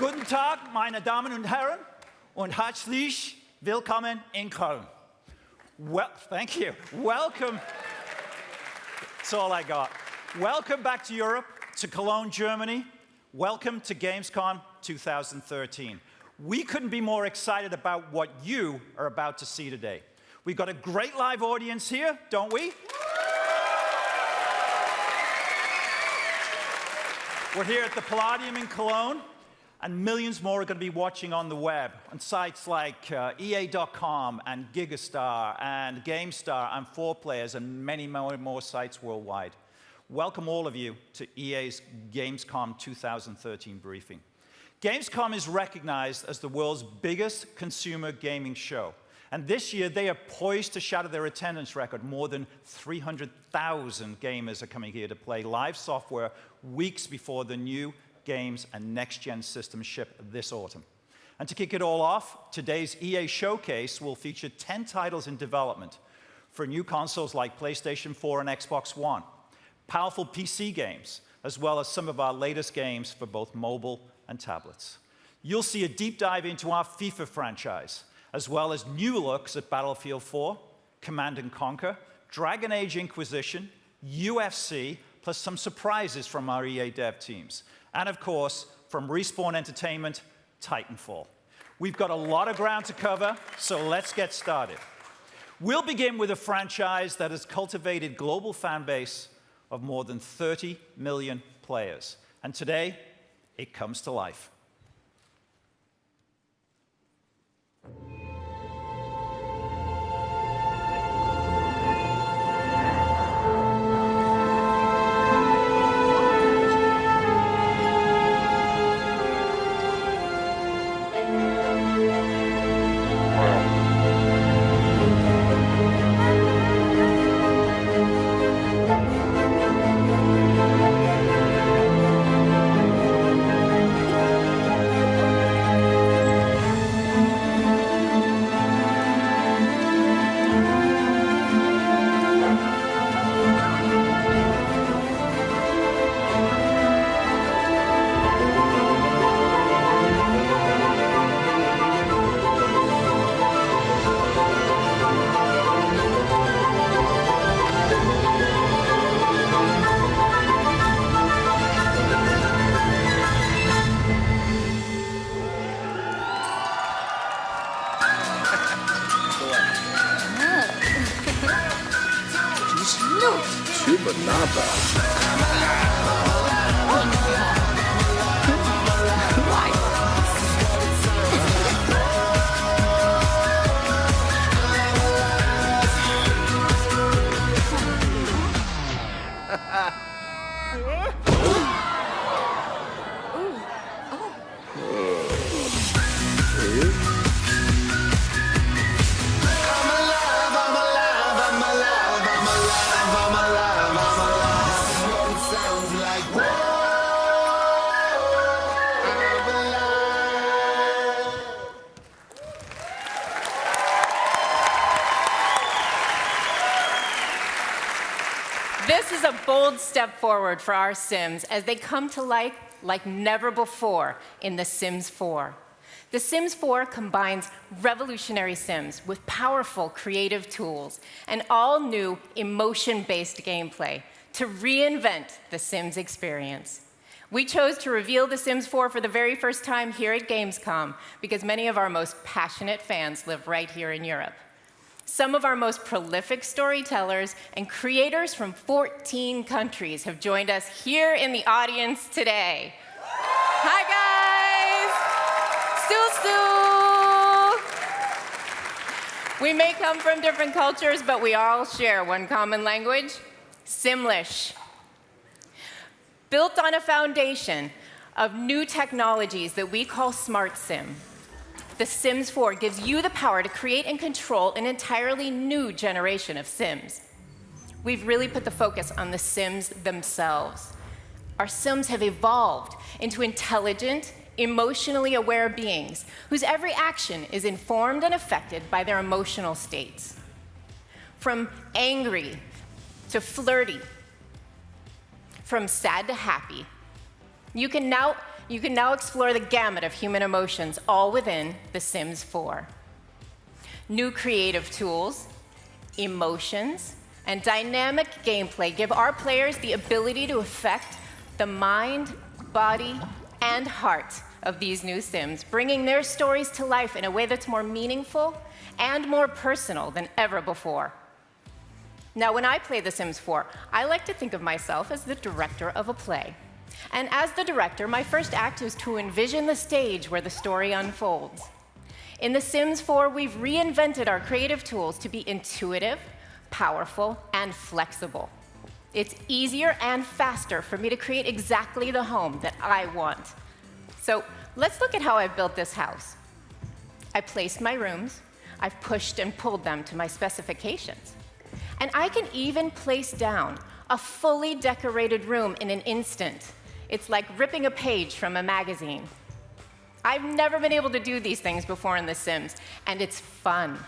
Guten Tag, meine Damen und Herren, und herzlich willkommen in Köln. Well, thank you. Welcome. That's all I got. Welcome back to Europe, to Cologne, Germany. Welcome to Gamescom 2013. We couldn't be more excited about what you are about to see today. We've got a great live audience here, don't we? We're here at the Palladium in Cologne, and millions more are going to be watching on the web, on sites like EA.com and Gigastar and GameStar and 4Players and many more sites worldwide. Welcome all of you to EA's Gamescom 2013 briefing. Gamescom is recognized as the world's biggest consumer gaming show. And this year, they are poised to shatter their attendance record. More than 300,000 gamers are coming here to play live software weeks before the new games and next-gen systems ship this autumn. And to kick it all off, today's EA Showcase will feature 10 titles in development for new consoles like PlayStation 4 and Xbox One, powerful PC games, as well as some of our latest games for both mobile and tablets. You'll see a deep dive into our FIFA franchise, as well as new looks at Battlefield 4, Command & Conquer, Dragon Age Inquisition, UFC, plus some surprises from our EA dev teams. And of course, from Respawn Entertainment, Titanfall. We've got a lot of ground to cover, so let's get started. We'll begin with a franchise that has cultivated global fan base of more than 30 million players. And today, it comes to life. This is a bold step forward for our Sims as they come to life like never before in The Sims 4. The Sims 4 combines revolutionary Sims with powerful creative tools and all-new emotion-based gameplay to reinvent the Sims experience. We chose to reveal The Sims 4 for the very first time here at Gamescom because many of our most passionate fans live right here in Europe. Some of our most prolific storytellers and creators from 14 countries have joined us here in the audience today. Hi, guys! We may come from different cultures, but we all share one common language, Simlish. Built on a foundation of new technologies that we call Smart Sim, The Sims 4 gives you the power to create and control an entirely new generation of Sims. We've really put the focus on the Sims themselves. Our Sims have evolved into intelligent, emotionally aware beings whose every action is informed and affected by their emotional states. From angry to flirty, from sad to happy, you can now you can now explore the gamut of human emotions, all within The Sims 4. New creative tools, emotions, and dynamic gameplay give our players the ability to affect the mind, body, and heart of these new Sims, bringing their stories to life in a way that's more meaningful and more personal than ever before. Now, when I play The Sims 4, I like to think of myself as the director of a play. And as the director, my first act is to envision the stage where the story unfolds. In The Sims 4, we've reinvented our creative tools to be intuitive, powerful, and flexible. It's easier and faster for me to create exactly the home that I want. So let's look at how I've built this house. I placed my rooms, I've pushed and pulled them to my specifications. And I can even place down a fully decorated room in an instant. It's like ripping a page from a magazine. I've never been able to do these things before in The Sims, and it's fun.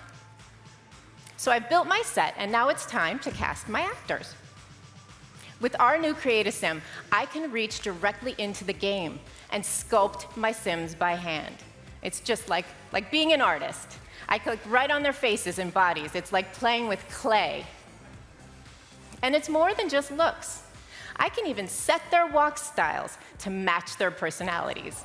So I've built my set, and now it's time to cast my actors. With our new Create a Sim, I can reach directly into the game and sculpt my Sims by hand. It's just like being an artist. I click right on their faces and bodies. It's like playing with clay. And it's more than just looks. I can even set their walk styles to match their personalities.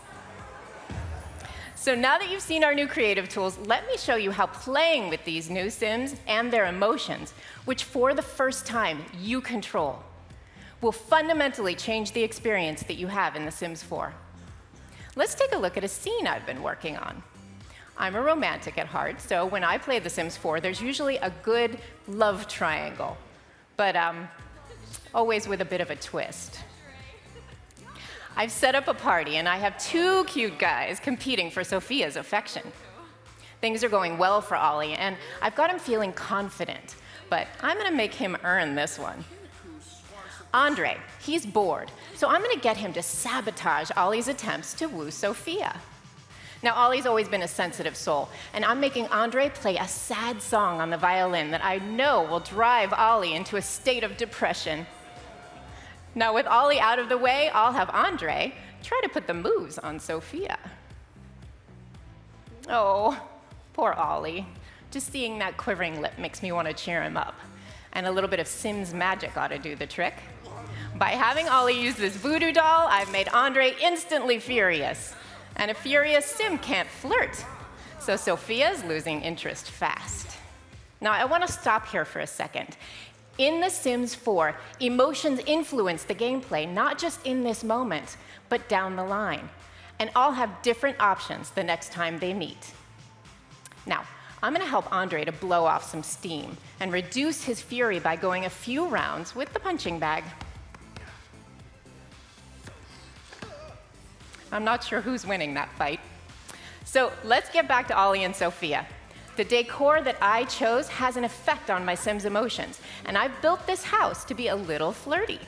So now that you've seen our new creative tools, let me show you how playing with these new Sims and their emotions, which for the first time you control, will fundamentally change the experience that you have in The Sims 4. Let's take a look at a scene I've been working on. I'm a romantic at heart, so when I play The Sims 4, there's usually a good love triangle, but always with a bit of a twist. I've set up a party, and I have two cute guys competing for Sophia's affection. Things are going well for Ollie, and I've got him feeling confident, but I'm going to make him earn this one. Andre, he's bored, so I'm going to get him to sabotage Ollie's attempts to woo Sophia. Now, Ollie's always been a sensitive soul, and I'm making Andre play a sad song on the violin that I know will drive Ollie into a state of depression. Now, with Ollie out of the way, I'll have Andre try to put the moves on Sophia. Oh, poor Ollie. Just seeing that quivering lip makes me want to cheer him up. And a little bit of Sims magic ought to do the trick. By having Ollie use this voodoo doll, I've made Andre instantly furious. And a furious Sim can't flirt. So Sophia's losing interest fast. Now, I want to stop here for a second. In The Sims 4, emotions influence the gameplay, not just in this moment, but down the line. And all have different options the next time they meet. Now, I'm going to help Andre to blow off some steam and reduce his fury by going a few rounds with the punching bag. I'm not sure who's winning that fight. So let's get back to Ollie and Sophia. The decor that I chose has an effect on my Sims' emotions, and I've built this house to be a little flirty.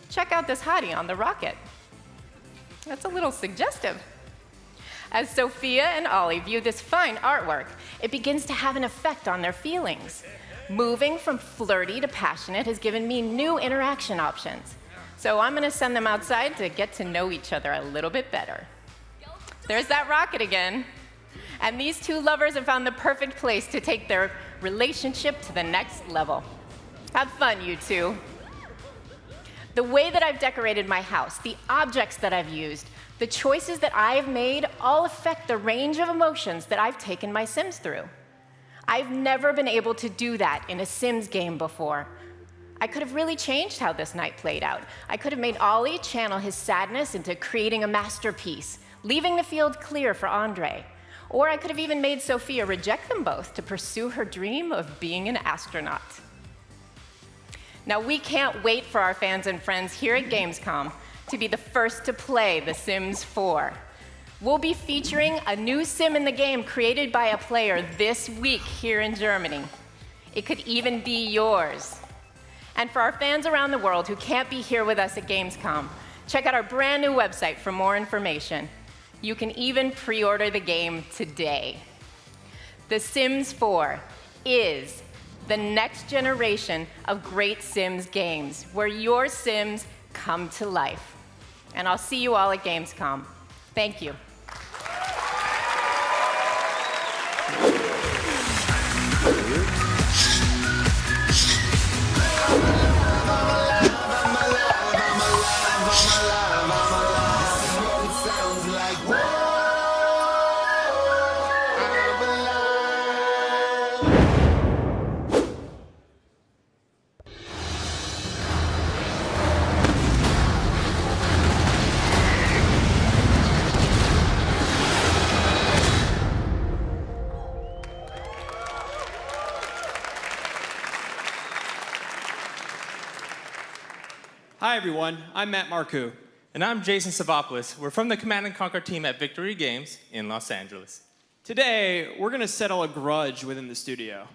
Check out this hottie on the rocket. That's a little suggestive. As Sophia and Ollie view this fine artwork, it begins to have an effect on their feelings. Moving from flirty to passionate has given me new interaction options. So I'm going to send them outside to get to know each other a little bit better. There's that rocket again. And these two lovers have found the perfect place to take their relationship to the next level. Have fun, you two. The way that I've decorated my house, the objects that I've used, the choices that I've made all affect the range of emotions that I've taken my Sims through. I've never been able to do that in a Sims game before. I could have really changed how this night played out. I could have made Ollie channel his sadness into creating a masterpiece, leaving the field clear for Andre. Or I could have even made Sophia reject them both to pursue her dream of being an astronaut. Now, we can't wait for our fans and friends here at Gamescom to be the first to play The Sims 4. We'll be featuring a new Sim in the game created by a player this week here in Germany. It could even be yours. And for our fans around the world who can't be here with us at Gamescom, check out our brand new website for more information. You can even pre-order the game today. The Sims 4 is the next generation of great Sims games, where your Sims come to life. and I'll see you all at Gamescom. Thank you. Hi, everyone. I'm Matt Marcoux. And I'm Jason Savopoulos. We're from the Command & Conquer team at Victory Games in Los Angeles. Today, we're going to settle a grudge within the studio.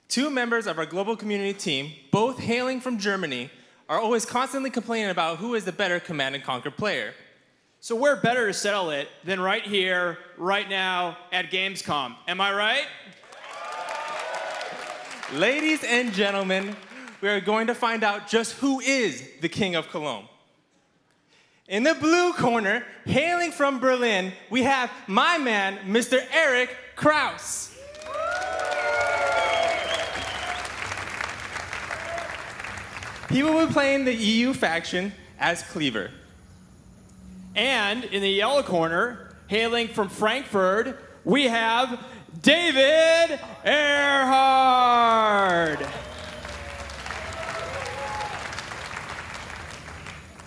Two members of our global community team, both hailing from Germany, are always constantly complaining about who is the better Command & Conquer player. So where better to settle it than right here, right now, at Gamescom. Am I right? Ladies and gentlemen, we are going to find out just who is the King of Cologne. In the blue corner, hailing from Berlin, we have my man, Mr. Eric Kraus. He will be playing the EU faction as Cleaver. And in the yellow corner, hailing from Frankfurt, we have David Earhart.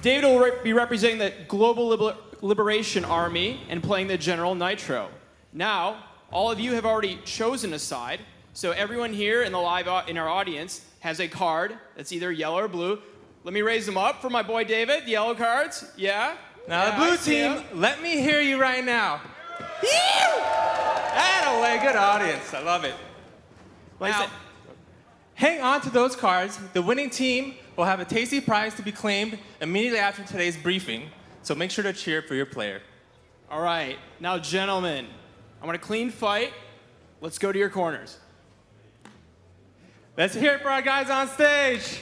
David will be representing the Global Liberation Army and playing the General Nitro. Now, all of you have already chosen a side, so everyone here in our audience has a card that's either yellow or blue. Let me raise them up for my boy David. The yellow cards, yeah. Now, yeah, the blue team, let me hear you right now. Attaway, good audience. I love it. Now, hang on to those cards. The winning team will have a tasty prize to be claimed immediately after today's briefing, so make sure to cheer for your player. All right. Now, gentlemen, I want a clean fight. Let's go to your corners. Let's hear it for our guys on stage.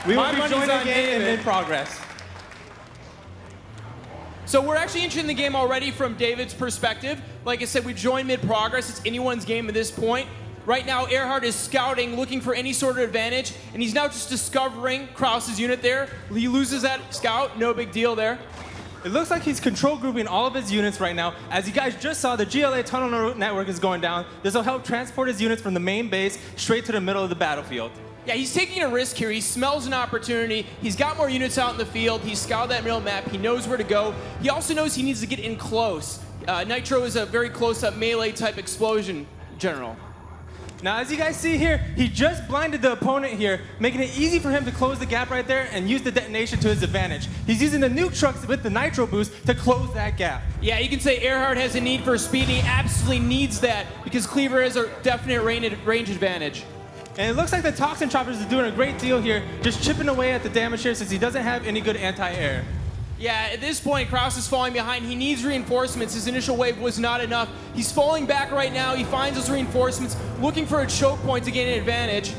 We will be joining the game in progress. So we're actually interested in the game already from David's perspective. Like I said, we joined mid-progress. It's anyone's game at this point. Right now, Earhart is scouting, looking for any sort of advantage, and he's now just discovering Kraus's unit there. He loses that scout, no big deal there. It looks like he's control grouping all of his units right now. As you guys just saw, the GLA tunnel network is going down. This will help transport his units from the main base straight to the middle of the battlefield. Yeah, he's taking a risk here. He smells an opportunity. He's got more units out in the field. He's scoured that middle map. He knows where to go. He also knows he needs to get in close. Nitro is a very close-up melee-type explosion general. Now, as you guys see here, he just blinded the opponent here, making it easy for him to close the gap right there and use the detonation to his advantage. He's using the nuke trucks with the nitro boost to close that gap. Yeah, you can say Earhart has a need for speed, and he absolutely needs that because Cleaver has a definite range advantage. And it looks like the Toxin Choppers is doing a great deal here, just chipping away at the damage here since he doesn't have any good anti-air. Yeah, at this point, Kraus is falling behind. He needs reinforcements. His initial wave was not enough. He's falling back right now. He finds those reinforcements, looking for a choke point to gain an advantage.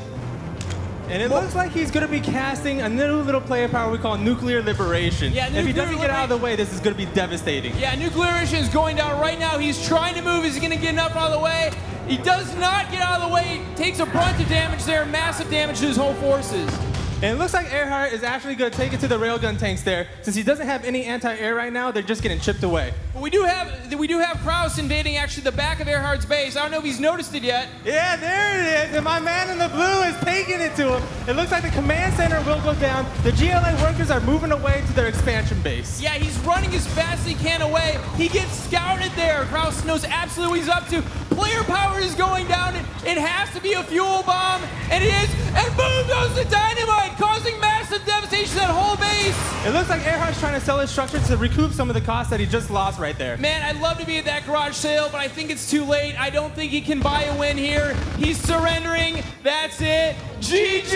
And it looks like he's going to be casting a new little player power we call Nuclear Liberation. Yeah, if he doesn't get out of the way, this is going to be devastating. Yeah, Nuclear Liberation is going down right now. He's trying to move. Is he going to get enough out of the way? He does not get out of the way. He takes a bunch of damage there, massive damage to his whole forces. And it looks like Earhart is actually going to take it to the railgun tanks there. Since he doesn't have any anti-air right now, they're just getting chipped away. But we do have Kraus invading actually the back of Earhart's base. I don't know if he's noticed it yet. Yeah, there it is. And my man in the blue is taking it to him. It looks like the command center will go down. The GLA workers are moving away to their expansion base. Yeah, he's running as fast as he can away. He gets scouted there. Kraus knows absolutely what he's up to. Player power is going down. It has to be a fuel bomb. And it is. And boom goes the dynamite, causing massive devastation to that whole base. It looks like Earhart's trying to sell his structure to recoup some of the costs that he just lost right there. Man, I'd love to be at that garage sale, but I think it's too late. I don't think he can buy a win here. He's surrendering. That's it. GG!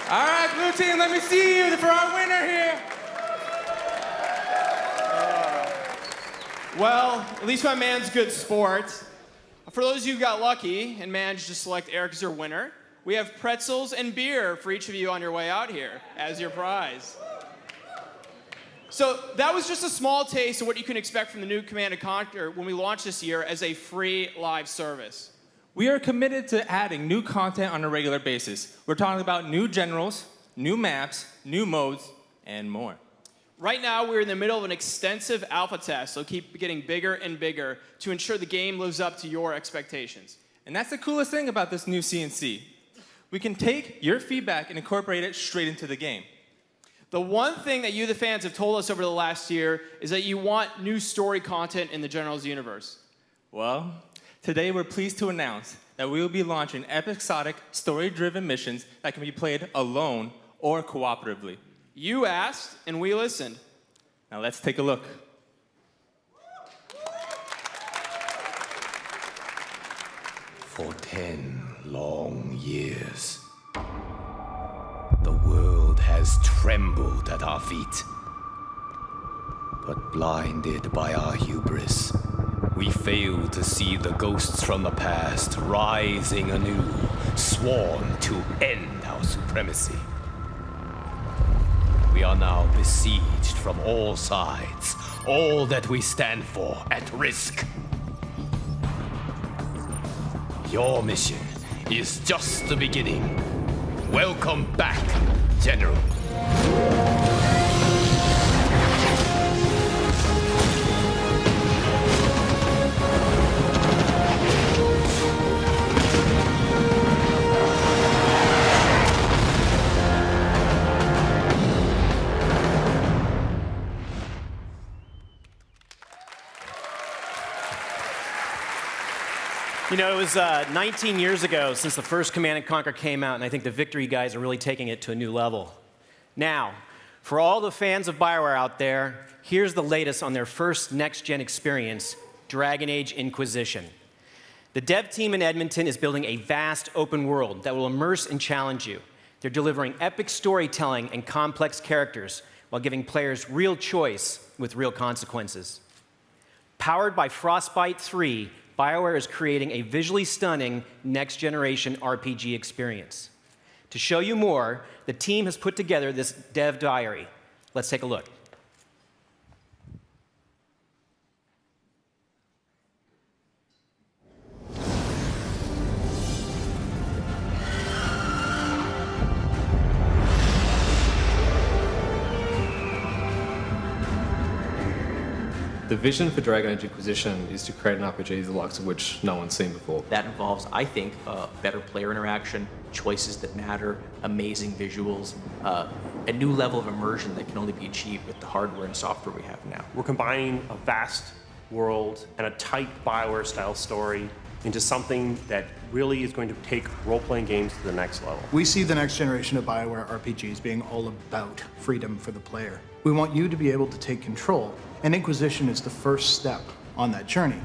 All right, blue team, let me see you for our winner here. Well, at least my man's good sport. For those of you who got lucky and managed to select Eric as your winner, We have pretzels and beer for each of you on your way out here as your prize. So that was just a small taste of what you can expect from the new Command & Conquer when we launch this year as a free live service. We are committed to adding new content on a regular basis. We're talking about new generals, new maps, new modes, and more. Right now, we're in the middle of an extensive alpha test, so keep getting bigger and bigger to ensure the game lives up to your expectations. And that's the coolest thing about this new CNC. We can take your feedback and incorporate it straight into the game. The one thing that you, the fans, have told us over the last year is that you want new story content in the Generals universe. Well, today we're pleased to announce that we will be launching episodic, story-driven missions that can be played alone or cooperatively. You asked, and we listened. Now let's take a look. For 10 long years, the world has trembled at our feet. But blinded by our hubris, we failed to see the ghosts from the past rising anew, sworn to end our supremacy. We are now besieged from all sides, all that we stand for at risk. Your mission is just the beginning. Welcome back, General. You know, it was 19 years ago since the first Command & Conquer came out, and I think the Victory guys are really taking it to a new level. Now, for all the fans of BioWare out there, here's the latest on their first next-gen experience, Dragon Age Inquisition. The dev team in Edmonton is building a vast open world that will immerse and challenge you. They're delivering epic storytelling and complex characters while giving players real choice with real consequences. Powered by Frostbite 3, BioWare is creating a visually stunning next-generation RPG experience. To show you more, the team has put together this dev diary. Let's take a look. The vision for Dragon Age Inquisition is to create an RPG the likes of which no one's seen before. That involves, I think, better player interaction, choices that matter, amazing visuals, a new level of immersion that can only be achieved with the hardware and software we have now. We're combining a vast world and a tight BioWare-style story into something that really is going to take role-playing games to the next level. We see the next generation of BioWare RPGs being all about freedom for the player. We want you to be able to take control, and Inquisition is the first step on that journey.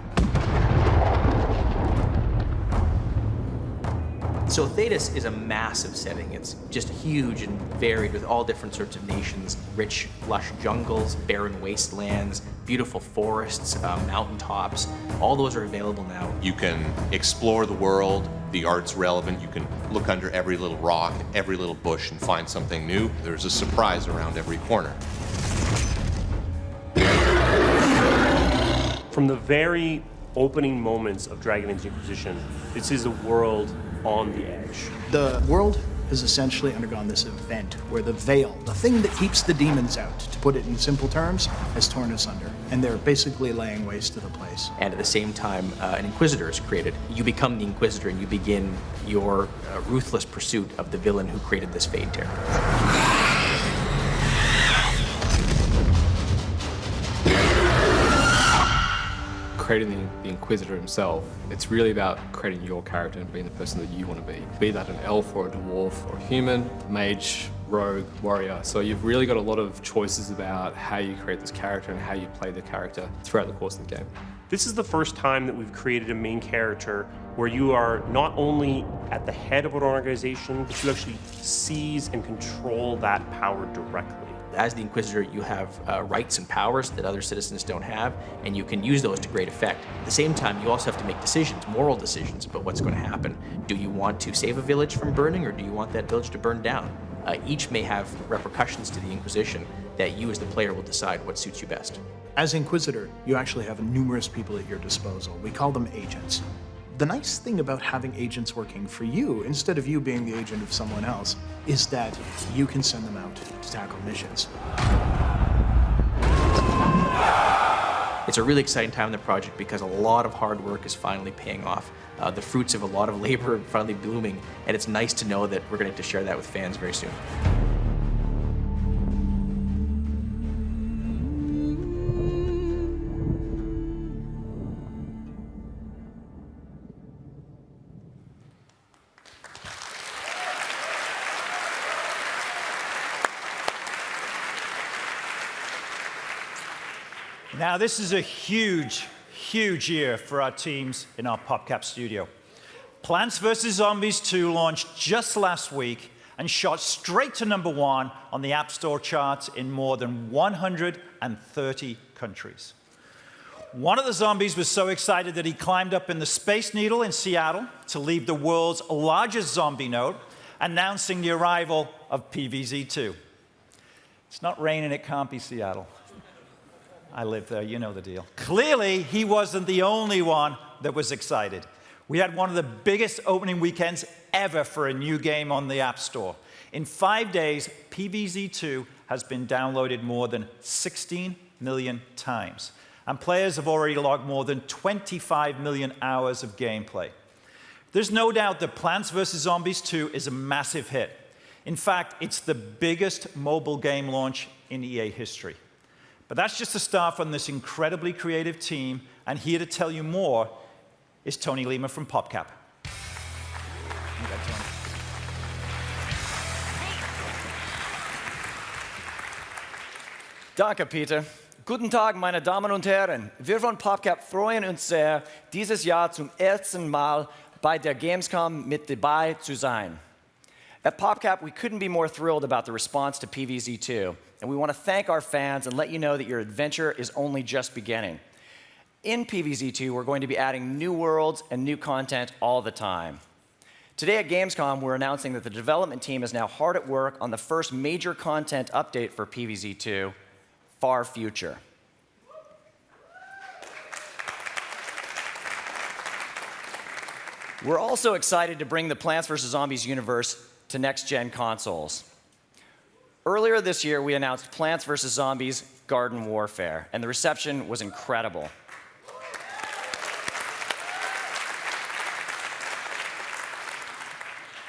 So Thedas is a massive setting. It's just huge and varied with all different sorts of nations, rich, lush jungles, barren wastelands, beautiful forests, mountaintops. All those are available now. You can explore the world, the art's relevant, you can look under every little rock, every little bush and find something new. There's a surprise around every corner. From the very opening moments of Dragon Age Inquisition, this is a world on the edge. The world has essentially undergone this event where the veil, the thing that keeps the demons out, to put it in simple terms, has torn asunder. And they're basically laying waste to the place. And at the same time, an Inquisitor is created. You become the Inquisitor and you begin your ruthless pursuit of the villain who created this Fade Terror. Creating the Inquisitor himself, it's really about creating your character and being the person that you want to be that an elf or a dwarf or a human, mage, rogue, warrior. So you've really got a lot of choices about how you create this character and how you play the character throughout the course of the game. This is the first time that we've created a main character where you are not only at the head of an organization, but you actually seize and control that power directly. As the Inquisitor, you have rights and powers that other citizens don't have, and you can use those to great effect. At the same time, you also have to make decisions, moral decisions, about what's going to happen. Do you want to save a village from burning, or do you want that village to burn down? Each may have repercussions to the Inquisition that you as the player will decide what suits you best. As Inquisitor, you actually have numerous people at your disposal. We call them agents. The nice thing about having agents working for you, instead of you being the agent of someone else, is that you can send them out to tackle missions. It's a really exciting time in the project because a lot of hard work is finally paying off. The fruits of a lot of labor are finally blooming, and it's nice to know that we're going to share that with fans very soon. Now, this is a huge, huge year for our teams in our PopCap studio. Plants vs. Zombies 2 launched just last week and shot straight to #1 on the App Store charts in more than 130 countries. One of the zombies was so excited that he climbed up in the Space Needle in Seattle to leave the world's largest zombie note, announcing the arrival of PVZ2. It's not raining, it can't be Seattle. I live there, you know the deal. Clearly, he wasn't the only one that was excited. We had one of the biggest opening weekends ever for a new game on the App Store. In 5 days, PVZ2 has been downloaded more than 16 million times, and players have already logged more than 25 million hours of gameplay. There's no doubt that Plants vs. Zombies 2 is a massive hit. In fact, it's the biggest mobile game launch in EA history. But that's just a start from this incredibly creative team, and here to tell you more is Tony Lima from PopCap. You got Tony. Danke, Peter. Guten Tag, meine Damen und Herren. Wir von PopCap freuen uns sehr, dieses Jahr zum ersten Mal bei der Gamescom mit dabei zu sein. At PopCap, we couldn't be more thrilled about the response to PVZ2, and we want to thank our fans and let you know that your adventure is only just beginning. In PVZ2, we're going to be adding new worlds and new content all the time. Today at Gamescom, we're announcing that the development team is now hard at work on the first major content update for PVZ2, Far Future. We're also excited to bring the Plants vs. Zombies universe to next-gen consoles. Earlier this year, we announced Plants vs. Zombies Garden Warfare, and the reception was incredible.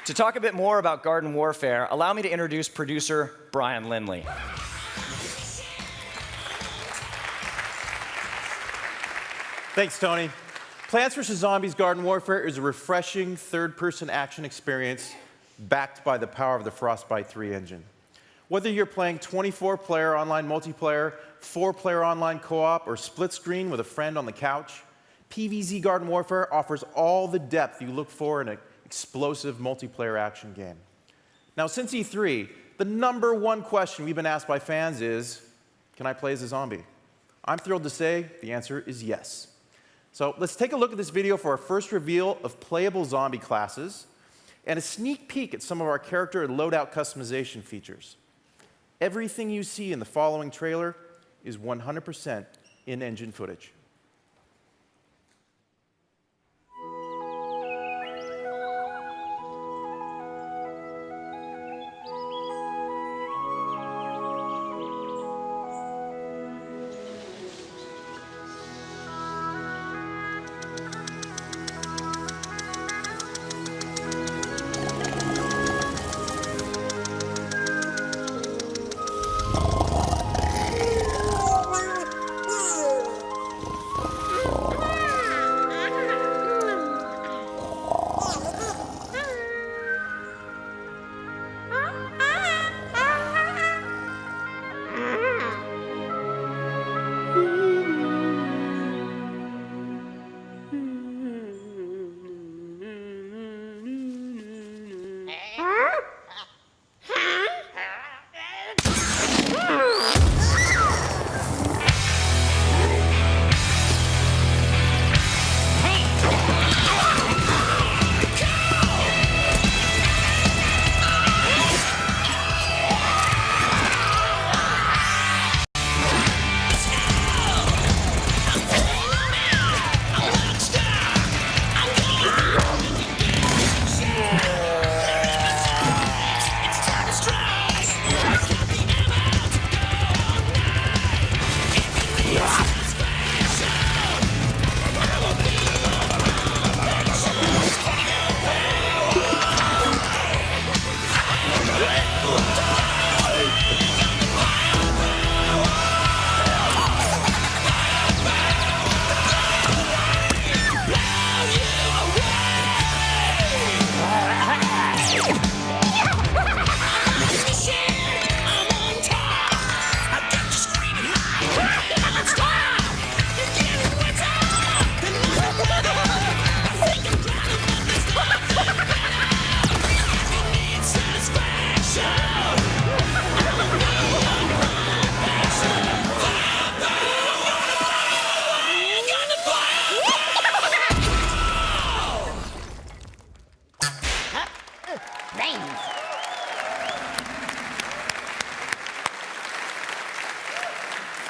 To talk a bit more about Garden Warfare, allow me to introduce producer Brian Lindley. Thanks, Tony. Plants vs. Zombies Garden Warfare is a refreshing third-person action experience backed by the power of the Frostbite 3 engine. Whether you're playing 24-player online multiplayer, 4-player online co-op, or split screen with a friend on the couch, PvZ Garden Warfare offers all the depth you look for in an explosive multiplayer action game. Now, since E3, the #1 question we've been asked by fans is, can I play as a zombie? I'm thrilled to say the answer is yes. So let's take a look at this video for our first reveal of playable zombie classes and a sneak peek at some of our character and loadout customization features. Everything you see in the following trailer is 100% in-engine footage.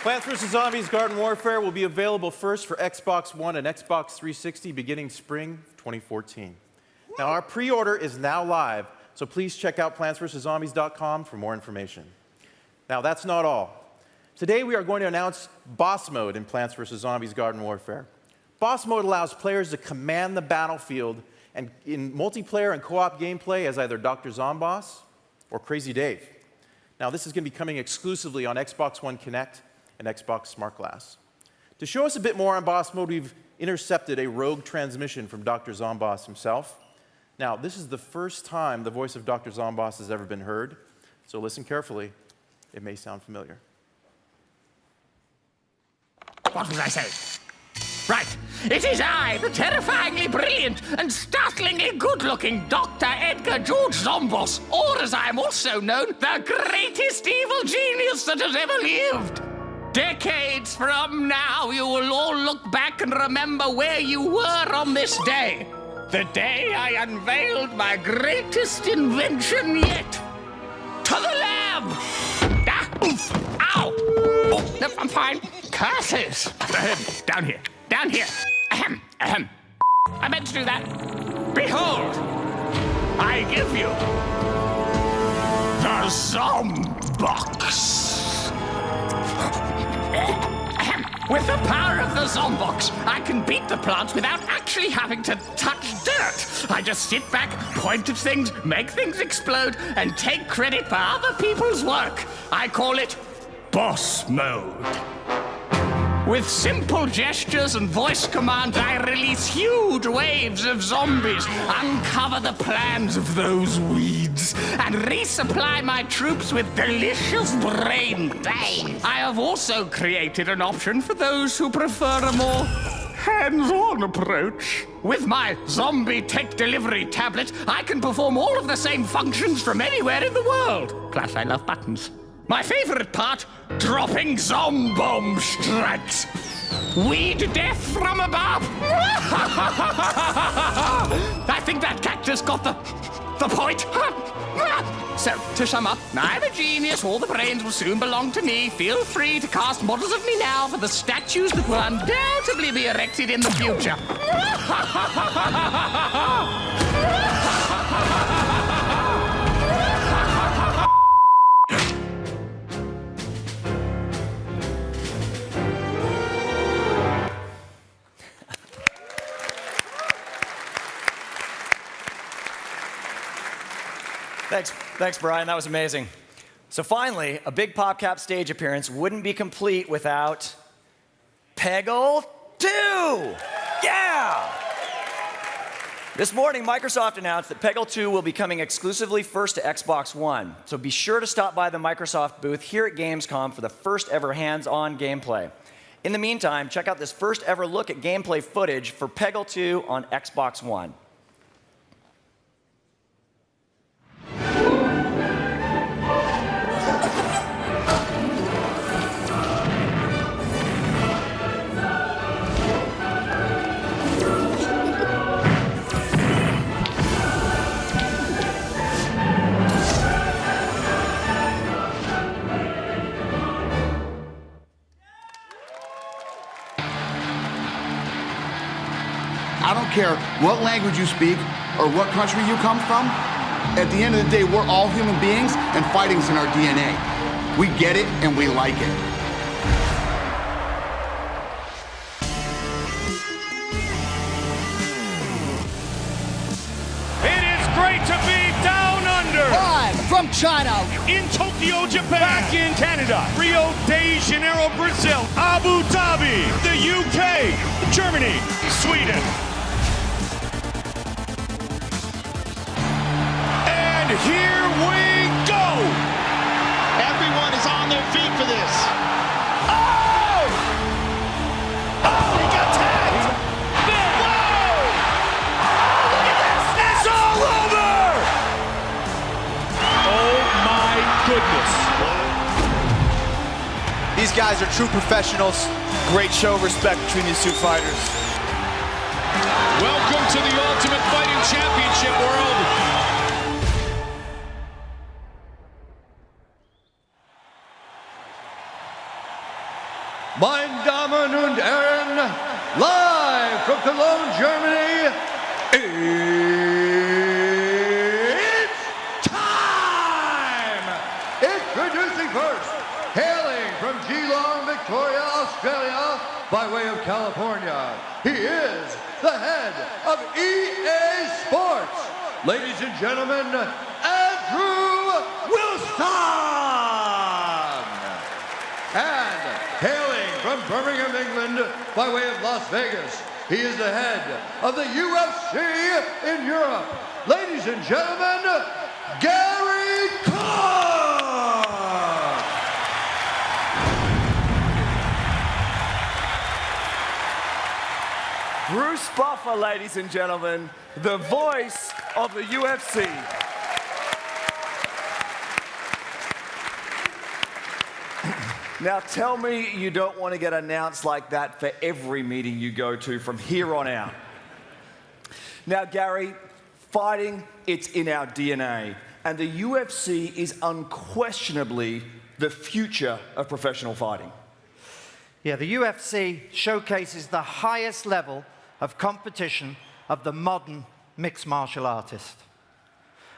Plants vs. Zombies Garden Warfare will be available first for Xbox One and Xbox 360 beginning spring 2014. Now, our pre-order is now live, so please check out plantsvszombies.com for more information. Now, that's not all. Today, we are going to announce Boss Mode in Plants vs. Zombies Garden Warfare. Boss Mode allows players to command the battlefield and in multiplayer and co-op gameplay as either Dr. Zomboss or Crazy Dave. Now, this is going to be coming exclusively on Xbox One Connect and Xbox Smart Glass. To show us a bit more on Boss Mode, we've intercepted a rogue transmission from Dr. Zomboss himself. Now, this is the first time the voice of Dr. Zomboss has ever been heard, so listen carefully. It may sound familiar. What was I saying? Right. It is I, the terrifyingly brilliant and startlingly good-looking Dr. Edgar George Zomboss, or as I am also known, the greatest evil genius that has ever lived. Decades from now, you will all look back and remember where you were on this day. The day I unveiled my greatest invention yet. To the lab! Ah, oof, ow! Oh, no, I'm fine. Curses! Down here. Down here. Ahem, ahem. I meant to do that. Behold! I give you the Zombox. With the power of the Zombox, I can beat the plants without actually having to touch dirt. I just sit back, point at things, make things explode, and take credit for other people's work. I call it Boss Mode. With simple gestures and voice commands, I release huge waves of zombies, uncover the plans of those weeds, and resupply my troops with delicious brains. I have also created an option for those who prefer a more hands-on approach. With my zombie tech delivery tablet, I can perform all of the same functions from anywhere in the world. Plus, I love buttons. My favorite part, dropping zombomb strikes. Weed death from above. I think that cactus got the point. So, to sum up, I'm a genius. All the brains will soon belong to me. Feel free to cast models of me now for the statues that will undoubtedly be erected in the future. Thanks, Brian. That was amazing. So finally, a big PopCap stage appearance wouldn't be complete without Peggle 2. Yeah! This morning, Microsoft announced that Peggle 2 will be coming exclusively first to Xbox One. So be sure to stop by the Microsoft booth here at Gamescom for the first ever hands-on gameplay. In the meantime, check out this first ever look at gameplay footage for Peggle 2 on Xbox One. I don't care what language you speak or what country you come from. At the end of the day, we're all human beings, and fighting's in our DNA. We get it, and we like it. It is great to be down under. Live from China. In Tokyo, Japan. Back in Canada. Rio de Janeiro, Brazil. Abu Dhabi. The UK. Germany. Sweden. And here we go. Everyone is on their feet for this. Oh! Oh, he got tagged. Whoa! Look at this. It's all over. Oh my goodness. These guys are true professionals. Great show of respect between these two fighters. Welcome to the Ultimate Fighting Championship world. Meine Damen und Herren, live from Cologne, Germany, it's time! Introducing first, hailing from Geelong, Victoria, Australia, by way of California, he is the head of EA Sports. Ladies and gentlemen, Andrew Wilson! And hailing from Birmingham, England, by way of Las Vegas, he is the head of the UFC in Europe. Ladies and gentlemen, Gary Clark! Bruce Buffer, ladies and gentlemen, the voice of the UFC. Now tell me you don't want to get announced like that for every meeting you go to from here on out. Now, Gary, fighting, it's in our DNA. And the UFC is unquestionably the future of professional fighting. Yeah, the UFC showcases the highest level of competition of the modern mixed martial artist.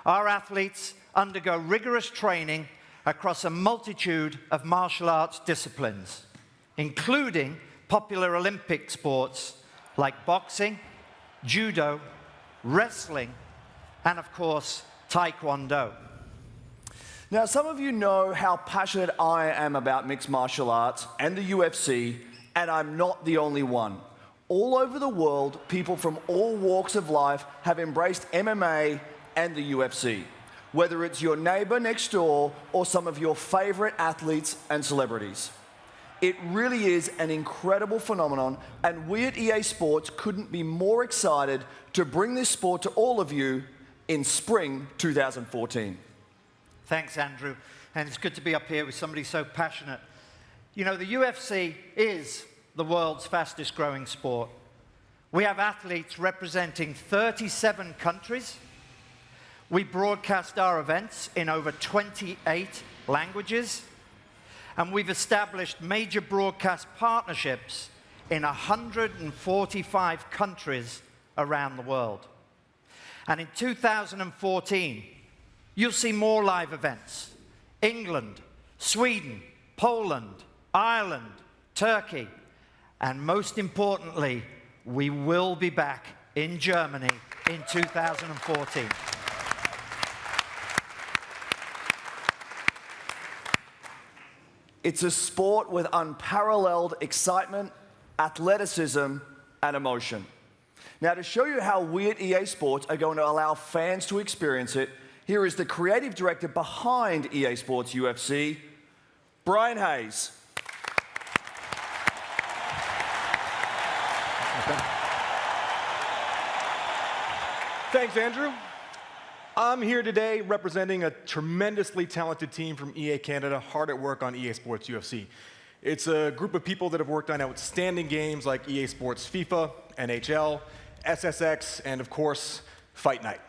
Our athletes undergo rigorous training across a multitude of martial arts disciplines, including popular Olympic sports like boxing, judo, wrestling, and of course, taekwondo. Now, some of you know how passionate I am about mixed martial arts and the UFC, and I'm not the only one. All over the world, people from all walks of life have embraced MMA and the UFC, whether it's your neighbor next door or some of your favorite athletes and celebrities. It really is an incredible phenomenon, and we at EA Sports couldn't be more excited to bring this sport to all of you in spring 2014. Thanks, Andrew. And it's good to be up here with somebody so passionate. You know, the UFC is the world's fastest growing sport. We have athletes representing 37 countries. We broadcast our events in over 28 languages. And we've established major broadcast partnerships in 145 countries around the world. And in 2014, you'll see more live events. England, Sweden, Poland, Ireland, Turkey, and most importantly, we will be back in Germany in 2014. It's a sport with unparalleled excitement, athleticism, and emotion. Now, to show you how we at EA Sports are going to allow fans to experience it, here is the creative director behind EA Sports UFC, Brian Hayes. Thanks, Andrew. I'm here today representing a tremendously talented team from EA Canada, hard at work on EA Sports UFC. It's a group of people that have worked on outstanding games like EA Sports FIFA, NHL, SSX, and of course, Fight Night.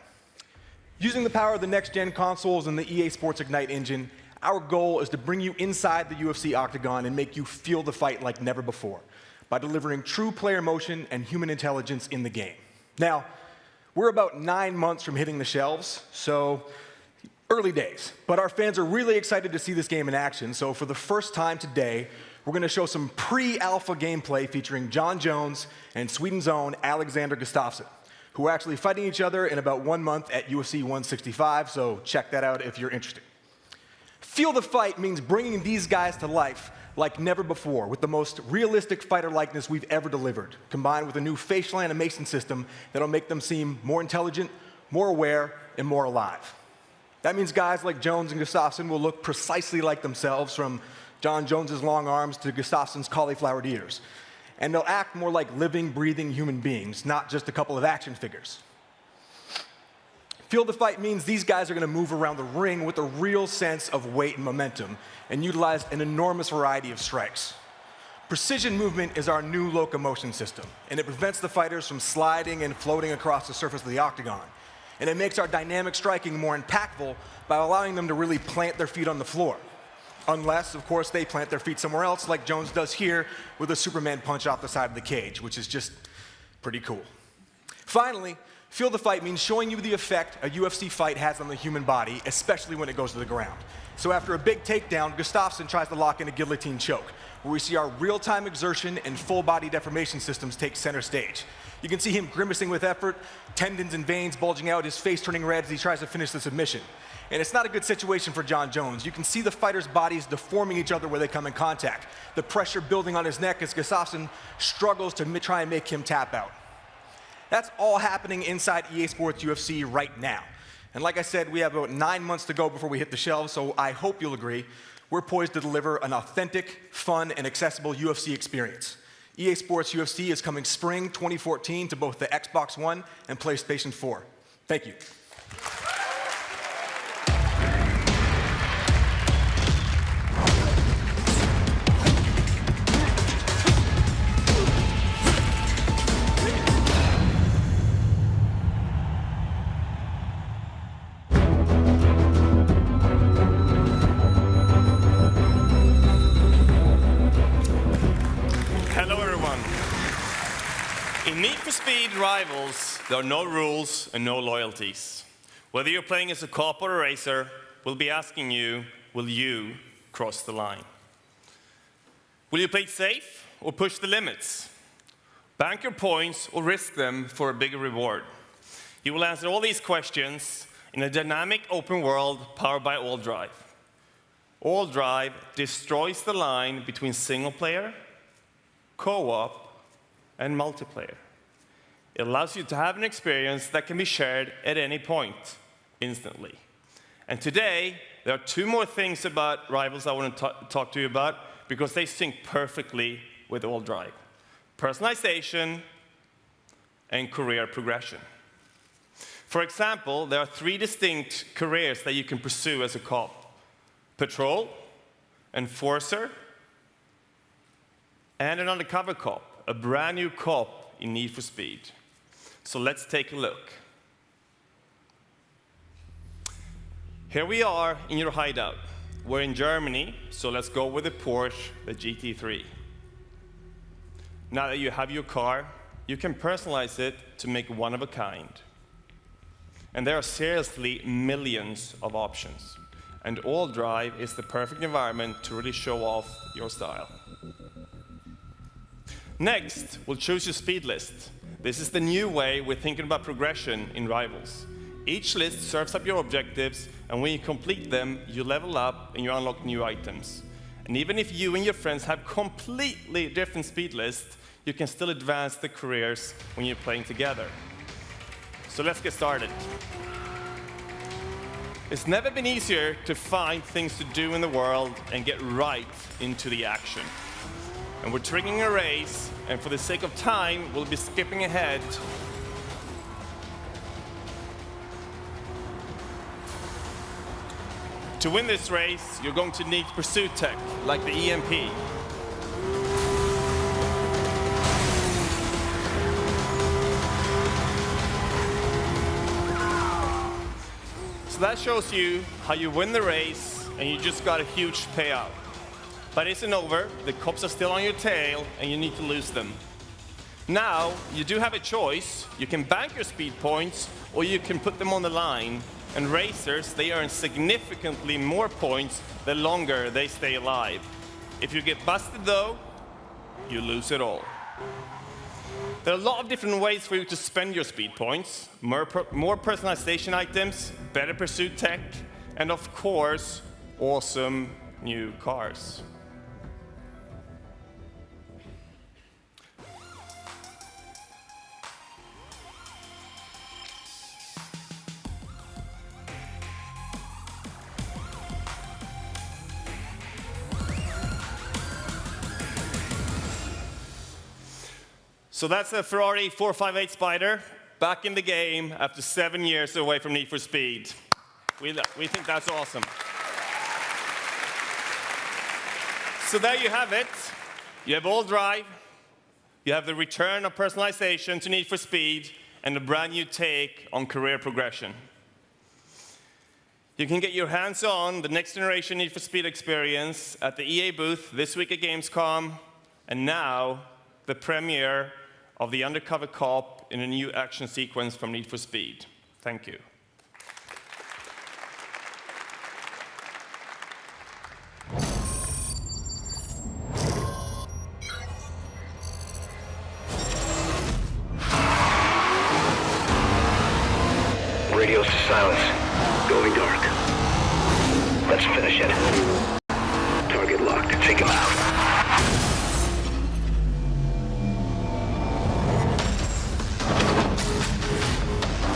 Using the power of the next-gen consoles and the EA Sports Ignite engine, our goal is to bring you inside the UFC octagon and make you feel the fight like never before by delivering true player motion and human intelligence in the game. Now, we're about 9 months from hitting the shelves, so early days. But our fans are really excited to see this game in action, so for the first time today, we're going to show some pre-alpha gameplay featuring John Jones and Sweden's own Alexander Gustafsson, who are actually fighting each other in about 1 month at UFC 165, so check that out if you're interested. Feel the fight means bringing these guys to life like never before, with the most realistic fighter likeness we've ever delivered, combined with a new facial animation system that'll make them seem more intelligent, more aware, and more alive. That means guys like Jones and Gustafsson will look precisely like themselves, from John Jones's long arms to Gustafsson's cauliflowered ears. And they'll act more like living, breathing human beings, not just a couple of action figures. Feel the fight means these guys are going to move around the ring with a real sense of weight and momentum and utilize an enormous variety of strikes. Precision movement is our new locomotion system, and it prevents the fighters from sliding and floating across the surface of the octagon. And it makes our dynamic striking more impactful by allowing them to really plant their feet on the floor. Unless, of course, they plant their feet somewhere else, like Jones does here with a Superman punch off the side of the cage, which is just pretty cool. Finally, Feel the Fight means showing you the effect a UFC fight has on the human body, especially when it goes to the ground. So after a big takedown, Gustafsson tries to lock in a guillotine choke, where we see our real-time exertion and full-body deformation systems take center stage. You can see him grimacing with effort, tendons and veins bulging out, his face turning red as he tries to finish the submission. And it's not a good situation for Jon Jones. You can see the fighters' bodies deforming each other where they come in contact. The pressure building on his neck as Gustafsson struggles to try and make him tap out. That's all happening inside EA Sports UFC right now. And like I said, we have about 9 months to go before we hit the shelves, so I hope you'll agree we're poised to deliver an authentic, fun, and accessible UFC experience. EA Sports UFC is coming spring 2014 to both the Xbox One and PlayStation 4. Thank you. In Need for Speed Rivals, there are no rules and no loyalties. Whether you're playing as a cop or a racer, we'll be asking you, will you cross the line? Will you play safe or push the limits? Bank your points or risk them for a bigger reward? You will answer all these questions in a dynamic open world powered by AllDrive. AllDrive destroys the line between single player, co-op, and multiplayer. It allows you to have an experience that can be shared at any point, instantly. And today, there are 2 more things about Rivals I want to talk to you about, because they sync perfectly with AllDrive. Personalization and career progression. For example, there are 3 distinct careers that you can pursue as a cop: Patrol, Enforcer, and an undercover cop. A brand new cop in Need for Speed. So let's take a look. Here we are in your hideout. We're in Germany, so let's go with the Porsche, the GT3. Now that you have your car, you can personalize it to make one of a kind. And there are seriously millions of options. And AllDrive is the perfect environment to really show off your style. Next, we'll choose your speed list. This is the new way we're thinking about progression in Rivals. Each list serves up your objectives, and when you complete them, you level up and you unlock new items. And even if you and your friends have completely different speed lists, you can still advance the careers when you're playing together. So let's get started. It's never been easier to find things to do in the world and get right into the action. And we're triggering a race, and for the sake of time, we'll be skipping ahead. To win this race, you're going to need pursuit tech, like the EMP. So that shows you how you win the race, and you just got a huge payout. But it isn't over. The cops are still on your tail, and you need to lose them. Now, you do have a choice. You can bank your speed points, or you can put them on the line. And racers, they earn significantly more points the longer they stay alive. If you get busted, though, you lose it all. There are a lot of different ways for you to spend your speed points. More personalization items, better pursuit tech, and of course, awesome new cars. So that's a Ferrari 458 Spider, back in the game after 7 years away from Need for Speed. We think that's awesome. So there you have it. You have AllDrive, you have the return of personalization to Need for Speed, and a brand new take on career progression. You can get your hands on the next generation Need for Speed experience at the EA booth this week at Gamescom, and now the premiere of the undercover cop in a new action sequence from Need for Speed. Thank you. Radios to silence. Going dark. Let's finish it. Target locked. Take him out.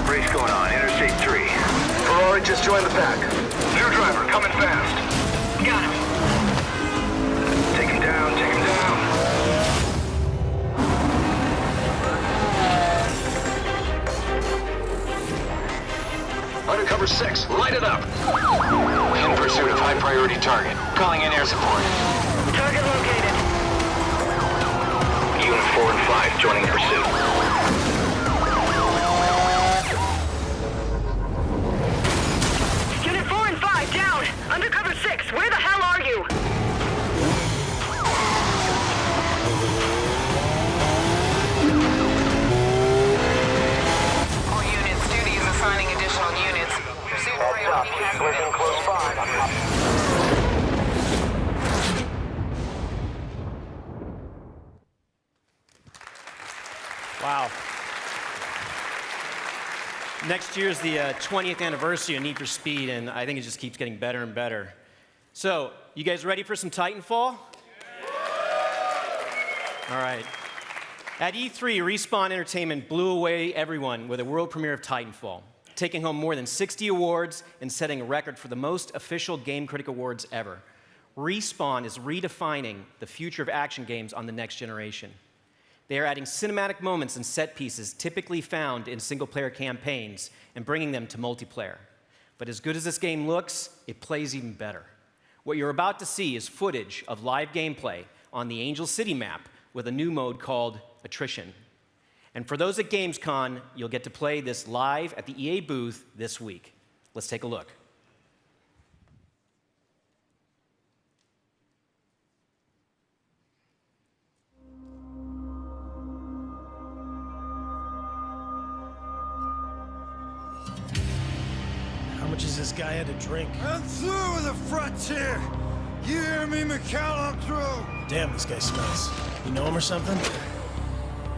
Race going on. Interstate 3. Ferrari just joined the pack. New driver coming fast. Got him. Take him down. Take him down. Undercover 6, light it up. In pursuit of high priority target. Calling in air support. Target located. Unit 4 and 5 joining pursuit. Unit 4 and 5 down. Undercover 6, where the hell are you? All units, duty is assigning additional units. Pursuit priority has been close by. Wow. Next year's the 20th anniversary of Need for Speed, and I think it just keeps getting better and better. So, you guys ready for some Titanfall? All right. At E3, Respawn Entertainment blew away everyone with a world premiere of Titanfall, taking home more than 60 awards and setting a record for the most official Game Critic Awards ever. Respawn is redefining the future of action games on the next generation. They are adding cinematic moments and set pieces typically found in single-player campaigns and bringing them to multiplayer. But as good as this game looks, it plays even better. What you're about to see is footage of live gameplay on the Angel City map with a new mode called Attrition. And for those at Gamescom, you'll get to play this live at the EA booth this week. Let's take a look. How much has this guy had to drink? I'm through with the frontier. You hear me, McCall? I'm through. Damn, this guy smells. You know him or something?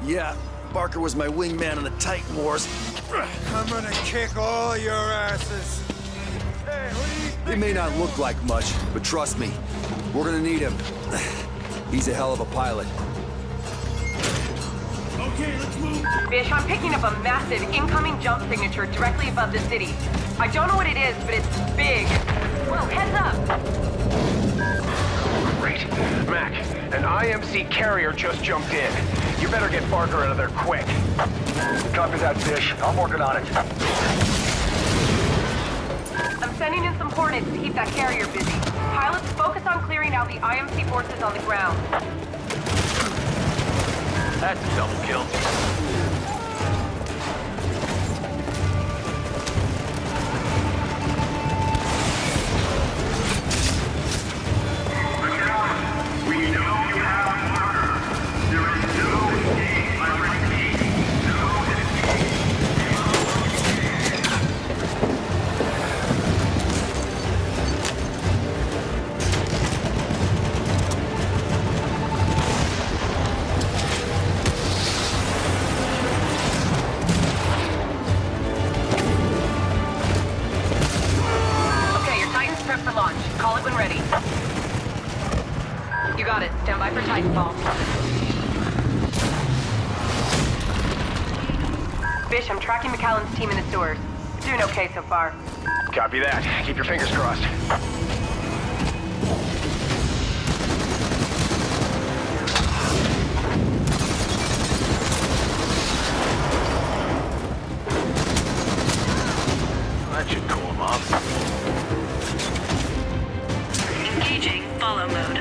Yeah, Barker was my wingman in the Titan Wars. I'm gonna kick all your asses. Hey, what do you think? It may not look like much, but trust me, we're gonna need him. He's a hell of a pilot. Okay, let's move. Bish, I'm picking up a massive incoming jump signature directly above the city. I don't know what it is, but it's big. Whoa, heads up! Great. Mac, an IMC carrier just jumped in. You better get Barker out of there quick. Copy that, Bish. I'm working on it. I'm sending in some Hornets to keep that carrier busy. Pilots, focus on clearing out the IMC forces on the ground. That's a double kill. You got it. Stand by for Titanfall. Bish, I'm tracking McCallan's team in the sewers. Doing okay so far. Copy that. Keep your fingers crossed. That should cool him off. Engaging follow mode.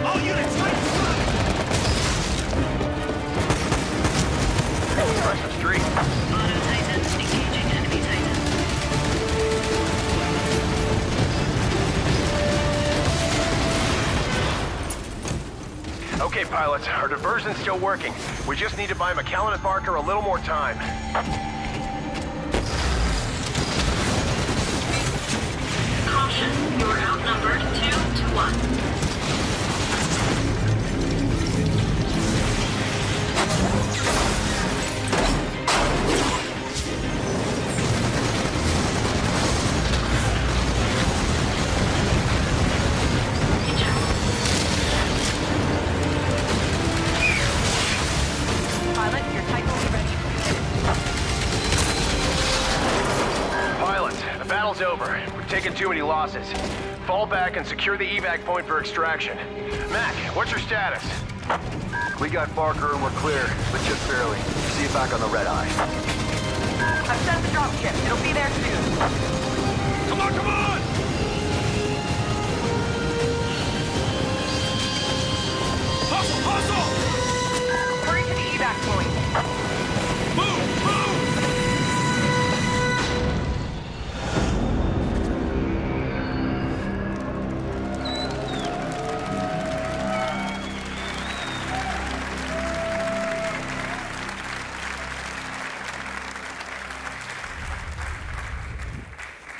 All units, right side! pilots. Our diversion's still working. We just need to buy McAllen and Barker a little more time. Caution, you are outnumbered 2 to 1. Over. We've taken too many losses. Fall back and secure the evac point for extraction. Mac, what's your status? We got Barker and we're clear, but just barely. See you back on the red eye. I've sent the dropship. It'll be there soon. Come on, come on! Hustle, hustle! Hurry to the evac point. Move, move!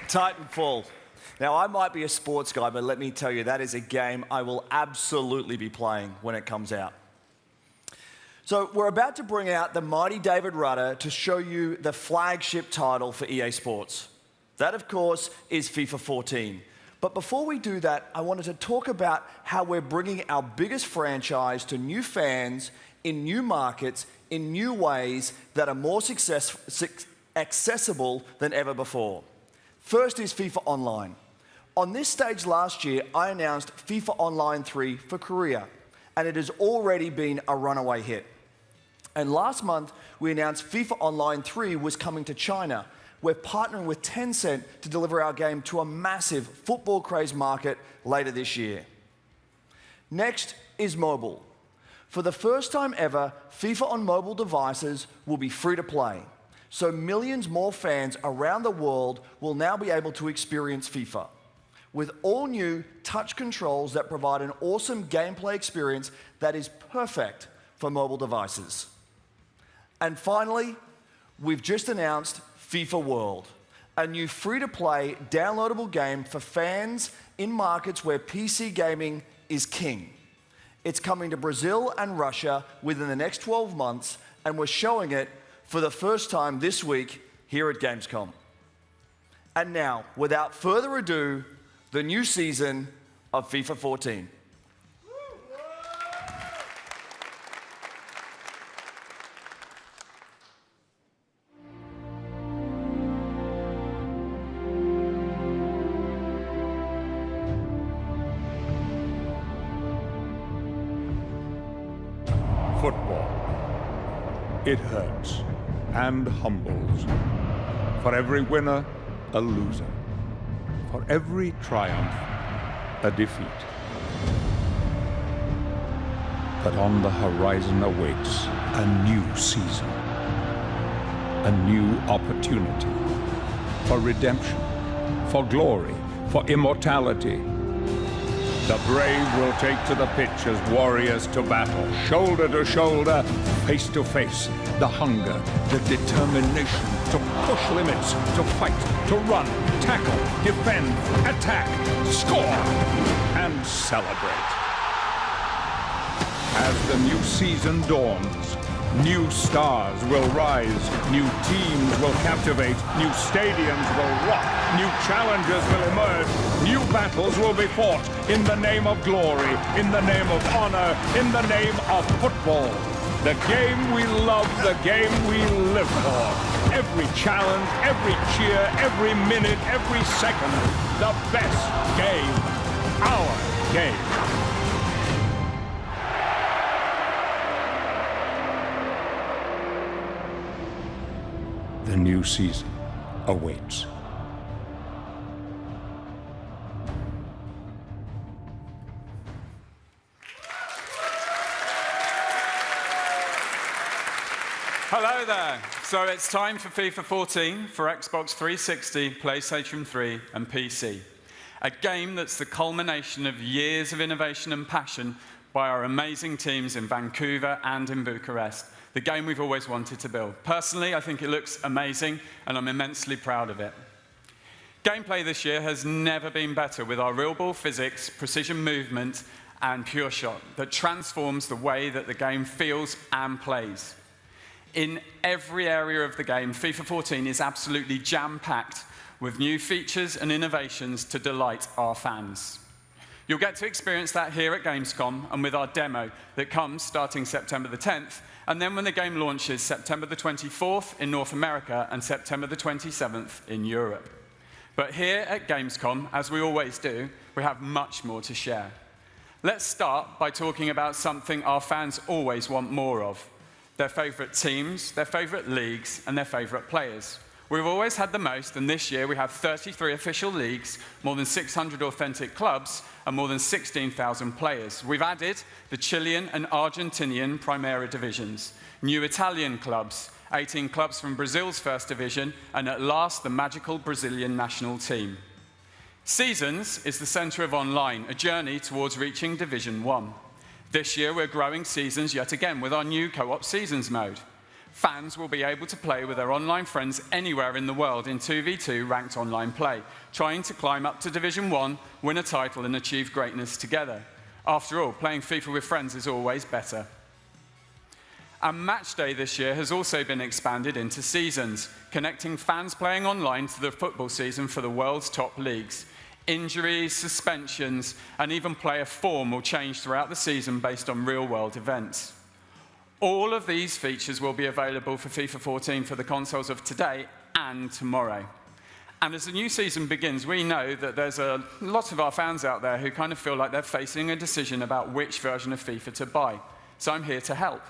Titanfall. Now, I might be a sports guy, but let me tell you, that is a game I will absolutely be playing when it comes out. So we're about to bring out the mighty David Rudder to show you the flagship title for EA Sports. That, of course, is FIFA 14. But before we do that, I wanted to talk about how we're bringing our biggest franchise to new fans in new markets, in new ways that are more accessible than ever before. First is FIFA Online. On this stage last year, I announced FIFA Online 3 for Korea, and it has already been a runaway hit. And last month, we announced FIFA Online 3 was coming to China. We're partnering with Tencent to deliver our game to a massive football-crazed market later this year. Next is mobile. For the first time ever, FIFA on mobile devices will be free to play. So millions more fans around the world will now be able to experience FIFA with all new touch controls that provide an awesome gameplay experience that is perfect for mobile devices. And finally, we've just announced FIFA World, a new free-to-play downloadable game for fans in markets where PC gaming is king. It's coming to Brazil and Russia within the next 12 months, and we're showing it for the first time this week here at Gamescom. And now, without further ado, the new season of FIFA 14. Football. It hurts and humbles. For every winner, a loser. For every triumph, a defeat. But on the horizon awaits a new season. A new opportunity. For redemption. For glory. For immortality. The brave will take to the pitch as warriors to battle, shoulder to shoulder, face to face. The hunger, the determination to push limits, to fight, to run, tackle, defend, attack, score, and celebrate. As the new season dawns, new stars will rise, new teams will captivate, new stadiums will rock, new challenges will emerge, new battles will be fought in the name of glory, in the name of honor, in the name of football. The game we love, the game we live for. Every challenge, every cheer, every minute, every second. The best game. Our game. The new season awaits. Hello there. So it's time for FIFA 14 for Xbox 360, PlayStation 3 and PC. A game that's the culmination of years of innovation and passion by our amazing teams in Vancouver and in Bucharest, the game we've always wanted to build. Personally, I think it looks amazing, and I'm immensely proud of it. Gameplay this year has never been better with our real ball physics, precision movement, and pure shot that transforms the way that the game feels and plays. In every area of the game, FIFA 14 is absolutely jam-packed with new features and innovations to delight our fans. You'll get to experience that here at Gamescom and with our demo that comes starting September the 10th, and then when the game launches September the 24th in North America and September the 27th in Europe. But here at Gamescom, as we always do, we have much more to share. Let's start by talking about something our fans always want more of: their favorite teams, their favorite leagues, and their favorite players. We've always had the most, and this year we have 33 official leagues, more than 600 authentic clubs, and more than 16,000 players. We've added the Chilean and Argentinian Primera divisions, new Italian clubs, 18 clubs from Brazil's first division, and at last the magical Brazilian national team. Seasons is the center of online, a journey towards reaching Division 1. This year we're growing Seasons yet again with our new co-op Seasons mode. Fans will be able to play with their online friends anywhere in the world in 2v2 ranked online play, trying to climb up to Division 1, win a title and achieve greatness together. After all, playing FIFA with friends is always better. And Match Day this year has also been expanded into Seasons, connecting fans playing online to the football season for the world's top leagues. Injuries, suspensions, and even player form will change throughout the season based on real-world events. All of these features will be available for FIFA 14 for the consoles of today and tomorrow. And as the new season begins, we know that there's a lot of our fans out there who kind of feel like they're facing a decision about which version of FIFA to buy. So I'm here to help.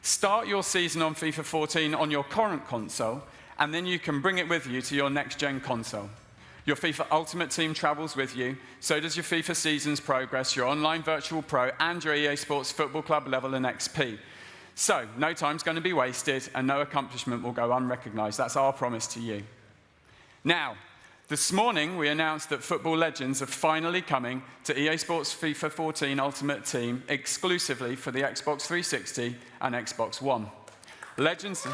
Start your season on FIFA 14 on your current console, and then you can bring it with you to your next-gen console. Your FIFA Ultimate Team travels with you, so does your FIFA Seasons Progress, your online Virtual Pro, and your EA Sports Football Club level and XP. So, no time's going to be wasted, and no accomplishment will go unrecognized. That's our promise to you. Now, this morning we announced that Football Legends are finally coming to EA Sports FIFA 14 Ultimate Team exclusively for the Xbox 360 and Xbox One. Legends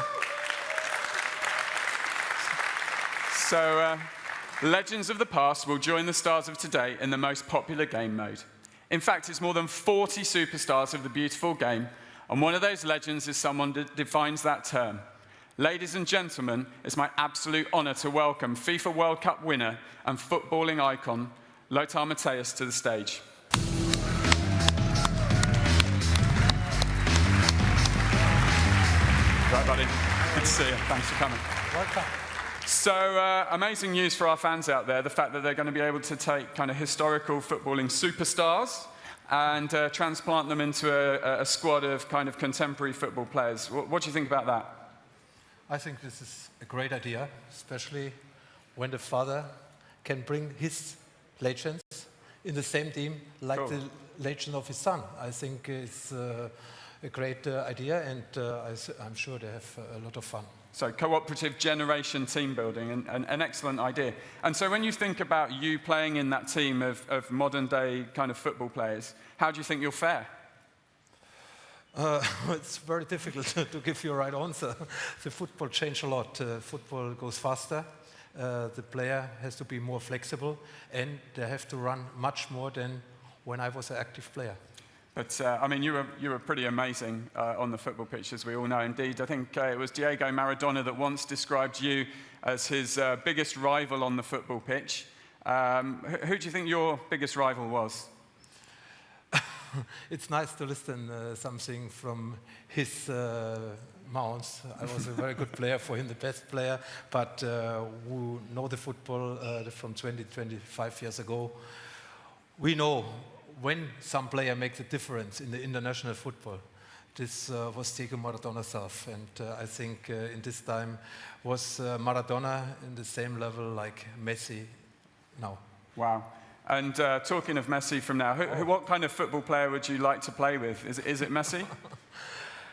of the past will join the stars of today in the most popular game mode. In fact, it's more than 40 superstars of the beautiful game, and one of those legends is someone that defines that term. Ladies and gentlemen, it's my absolute honor to welcome FIFA World Cup winner and footballing icon, Lothar Matthäus, to the stage. Right, buddy. Good to see you. Thanks for coming. Welcome. So, amazing news for our fans out there, the fact that they're going to be able to take kind of historical footballing superstars and transplant them into a squad of kind of contemporary football players. What do you think about that? I think this is a great idea, especially when the father can bring his legends in the same team like the legend of his son. I think it's a great idea, and I'm sure they have a lot of fun. So cooperative generation team building, an excellent idea. And so when you think about you playing in that team of modern day kind of football players, how do you think you'll fare? It's very difficult to give you a right answer. The football changed a lot. Football goes faster. The player has to be more flexible, and they have to run much more than when I was an active player. But, I mean, you were pretty amazing on the football pitch, as we all know. Indeed, I think it was Diego Maradona that once described you as his biggest rival on the football pitch. Who do you think your biggest rival was? It's nice to listen something from his mouth. I was a very good player for him, the best player, but who know the football from 20, 25 years ago, we know when some player makes a difference in the international football. This was Diego Maradona himself, and I think in this time was Maradona in the same level like Messi now. Wow. And talking of Messi from now, what kind of football player would you like to play with? Is it Messi?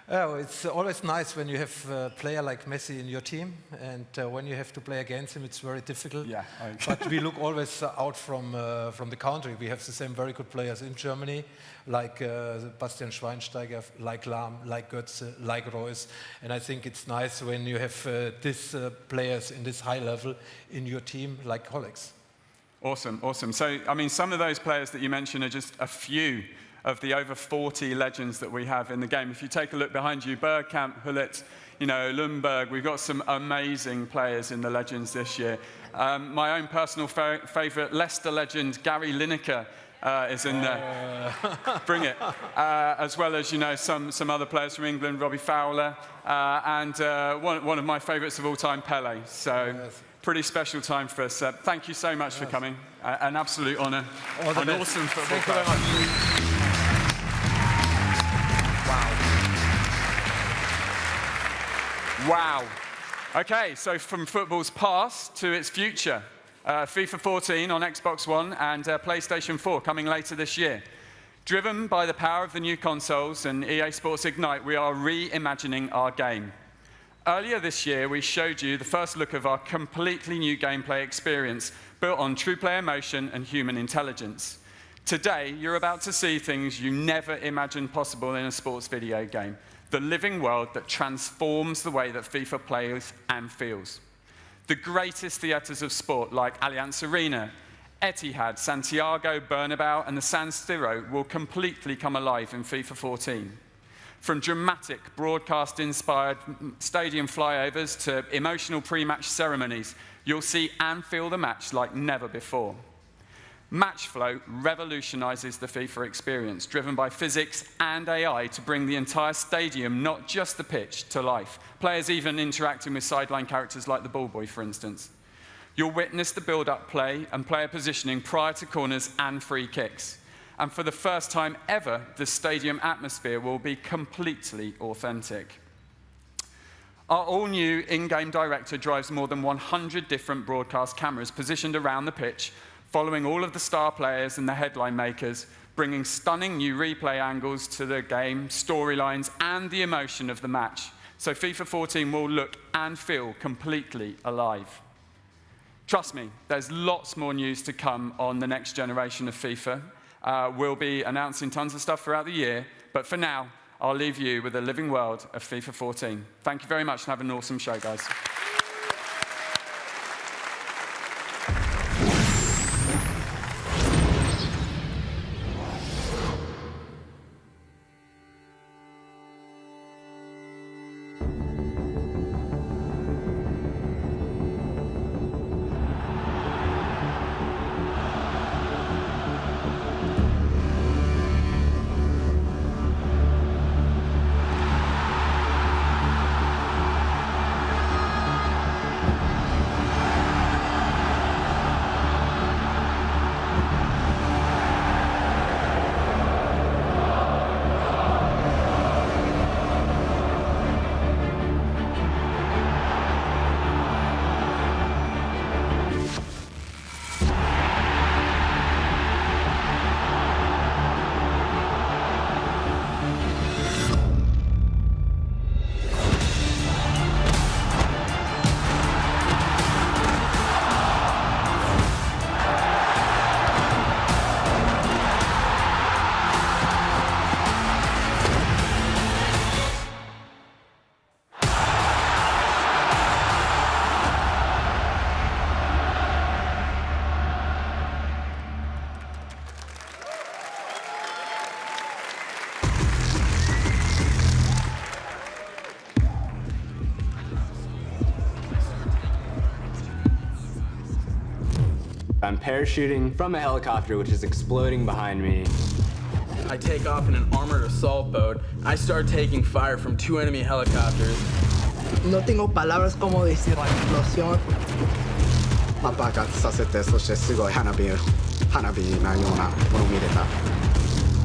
Oh, it's always nice when you have a player like Messi in your team, and when you have to play against him, it's very difficult. Yeah. But we look always out from the country. We have the same very good players in Germany, like Bastian Schweinsteiger, like Lahm, like Götze, like Reus. And I think it's nice when you have these players in this high level in your team, like colleagues. Awesome, awesome. So, I mean, some of those players that you mentioned are just a few of the over 40 legends that we have in the game. If you take a look behind you, Bergkamp, Hullet, Lundberg, we've got some amazing players in the legends this year. My own personal favourite, Leicester legend, Gary Lineker, is in there. Bring it. As well as, some other players from England, Robbie Fowler, and one of my favourites of all time, Pele. So, pretty special time for us. Thank you so much for coming. An absolute honour. An awesome football club. Thank you very much. Wow. Okay, so from football's past to its future. FIFA 14 on Xbox One and PlayStation 4 coming later this year. Driven by the power of the new consoles and EA Sports Ignite, we are reimagining our game. Earlier this year, we showed you the first look of our completely new gameplay experience, built on true player emotion and human intelligence. Today, you're about to see things you never imagined possible in a sports video game. The living world that transforms the way that FIFA plays and feels. The greatest theatres of sport like Allianz Arena, Etihad, Santiago, Bernabeu, and the San Siro will completely come alive in FIFA 14. From dramatic, broadcast-inspired stadium flyovers to emotional pre-match ceremonies, you'll see and feel the match like never before. Matchflow revolutionizes the FIFA experience, driven by physics and AI to bring the entire stadium, not just the pitch, to life. Players even interacting with sideline characters like the ball boy, for instance. You'll witness the build-up play and player positioning prior to corners and free kicks. And for the first time ever, the stadium atmosphere will be completely authentic. Our all-new in-game director drives more than 100 different broadcast cameras positioned around the pitch, following all of the star players and the headline makers, bringing stunning new replay angles to the game, storylines, and the emotion of the match. So FIFA 14 will look and feel completely alive. Trust me, there's lots more news to come on the next generation of FIFA. We'll be announcing tons of stuff throughout the year, but for now, I'll leave you with a living world of FIFA 14. Thank you very much and have an awesome show, guys. I'm parachuting from a helicopter which is exploding behind me. I take off in an armored assault boat. I start taking fire from 2 enemy helicopters. No tengo palabras como decir la explosión.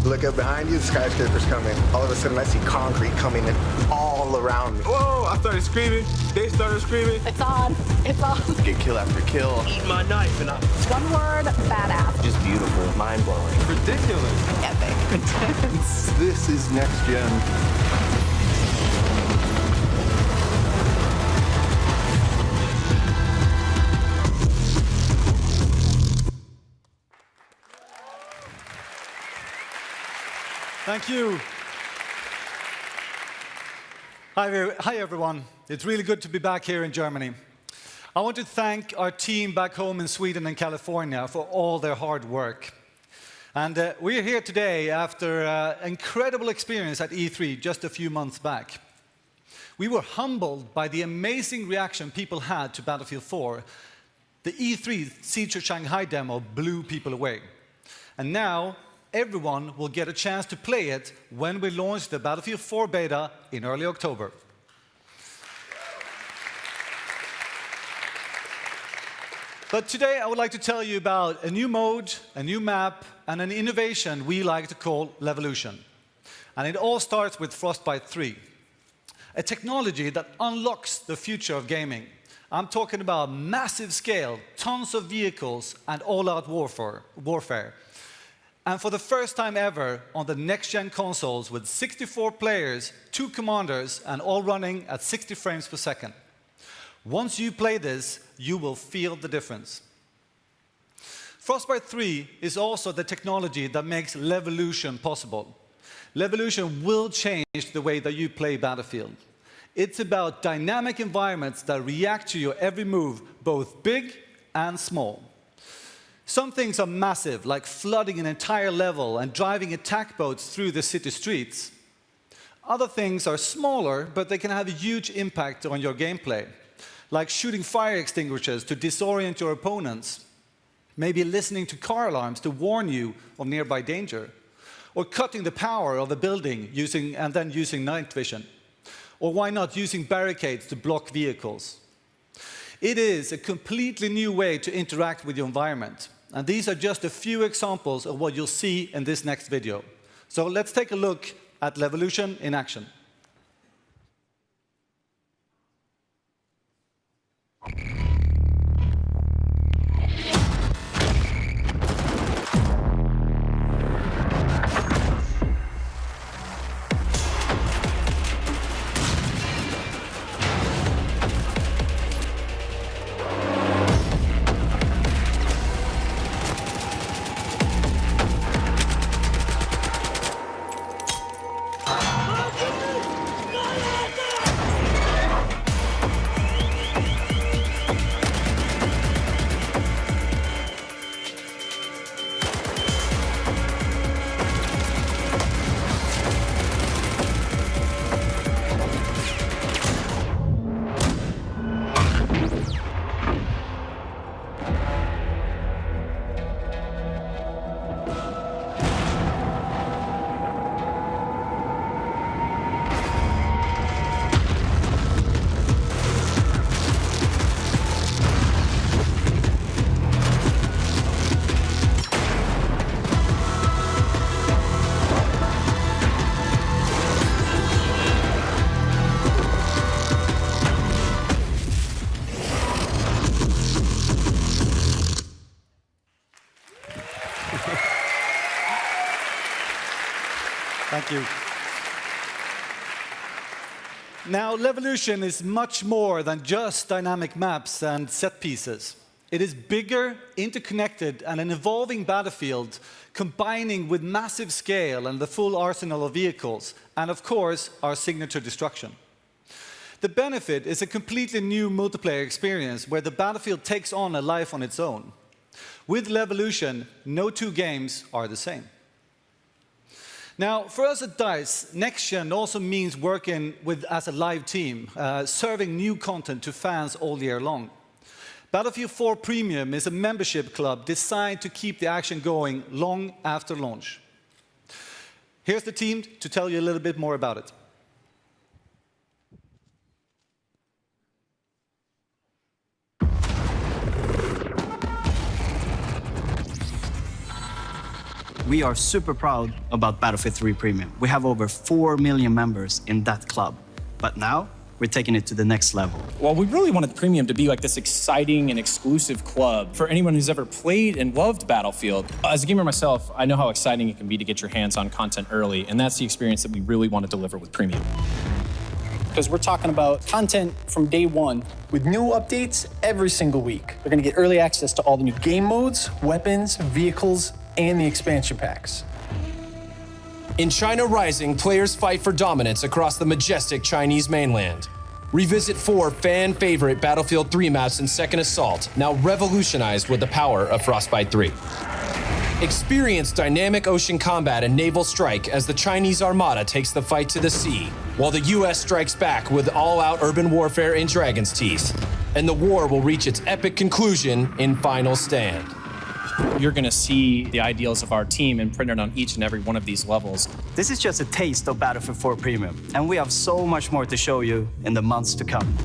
Look up behind you, the skyscraper's coming. All of a sudden I see concrete coming in all around me. Whoa, I started screaming. They started screaming. It's on. It's on. Get kill after kill. Eat my knife and I... One word, badass. Just beautiful, mind-blowing. Ridiculous. Epic. Intense. This is next gen. Thank you. Hi, everyone. It's really good to be back here in Germany. I want to thank our team back home in Sweden and California for all their hard work. And we're here today after an incredible experience at E3 just a few months back. We were humbled by the amazing reaction people had to Battlefield 4. The E3 Siege of Shanghai demo blew people away. And now, everyone will get a chance to play it when we launch the Battlefield 4 beta in early October. But today I would like to tell you about a new mode, a new map, and an innovation we like to call Levolution. And it all starts with Frostbite 3, a technology that unlocks the future of gaming. I'm talking about massive scale, tons of vehicles, and all-out warfare. And for the first time ever on the next-gen consoles with 64 players, 2 commanders, and all running at 60 frames per second. Once you play this, you will feel the difference. Frostbite 3 is also the technology that makes Levolution possible. Levolution will change the way that you play Battlefield. It's about dynamic environments that react to your every move, both big and small. Some things are massive, like flooding an entire level and driving attack boats through the city streets. Other things are smaller, but they can have a huge impact on your gameplay, like shooting fire extinguishers to disorient your opponents, maybe listening to car alarms to warn you of nearby danger, or cutting the power of a building and then using night vision, or why not using barricades to block vehicles. It is a completely new way to interact with your environment. And these are just a few examples of what you'll see in this next video. So let's take a look at Levolution in action. Thank you. Now, Levolution is much more than just dynamic maps and set pieces. It is bigger, interconnected, and an evolving battlefield, combining with massive scale and the full arsenal of vehicles, and of course, our signature destruction. The benefit is a completely new multiplayer experience where the battlefield takes on a life on its own. With Levolution, no two games are the same. Now, for us at DICE, Next Gen also means working as a live team, serving new content to fans all year long. Battlefield 4 Premium is a membership club designed to keep the action going long after launch. Here's the team to tell you a little bit more about it. We are super proud about Battlefield 3 Premium. We have over 4 million members in that club. But now, we're taking it to the next level. Well, we really wanted Premium to be like this exciting and exclusive club for anyone who's ever played and loved Battlefield. As a gamer myself, I know how exciting it can be to get your hands on content early, and that's the experience that we really want to deliver with Premium. Because we're talking about content from day one. With new updates every single week. They're going to get early access to all the new game modes, weapons, vehicles, and the expansion packs. In China Rising, players fight for dominance across the majestic Chinese mainland. Revisit 4 fan-favorite Battlefield 3 maps in Second Assault, now revolutionized with the power of Frostbite 3. Experience dynamic ocean combat and naval strike as the Chinese Armada takes the fight to the sea, while the US strikes back with all-out urban warfare in Dragon's Teeth. And the war will reach its epic conclusion in Final Stand. You're going to see the ideals of our team imprinted on each and every one of these levels. This is just a taste of Battlefield 4 Premium, and we have so much more to show you in the months to come.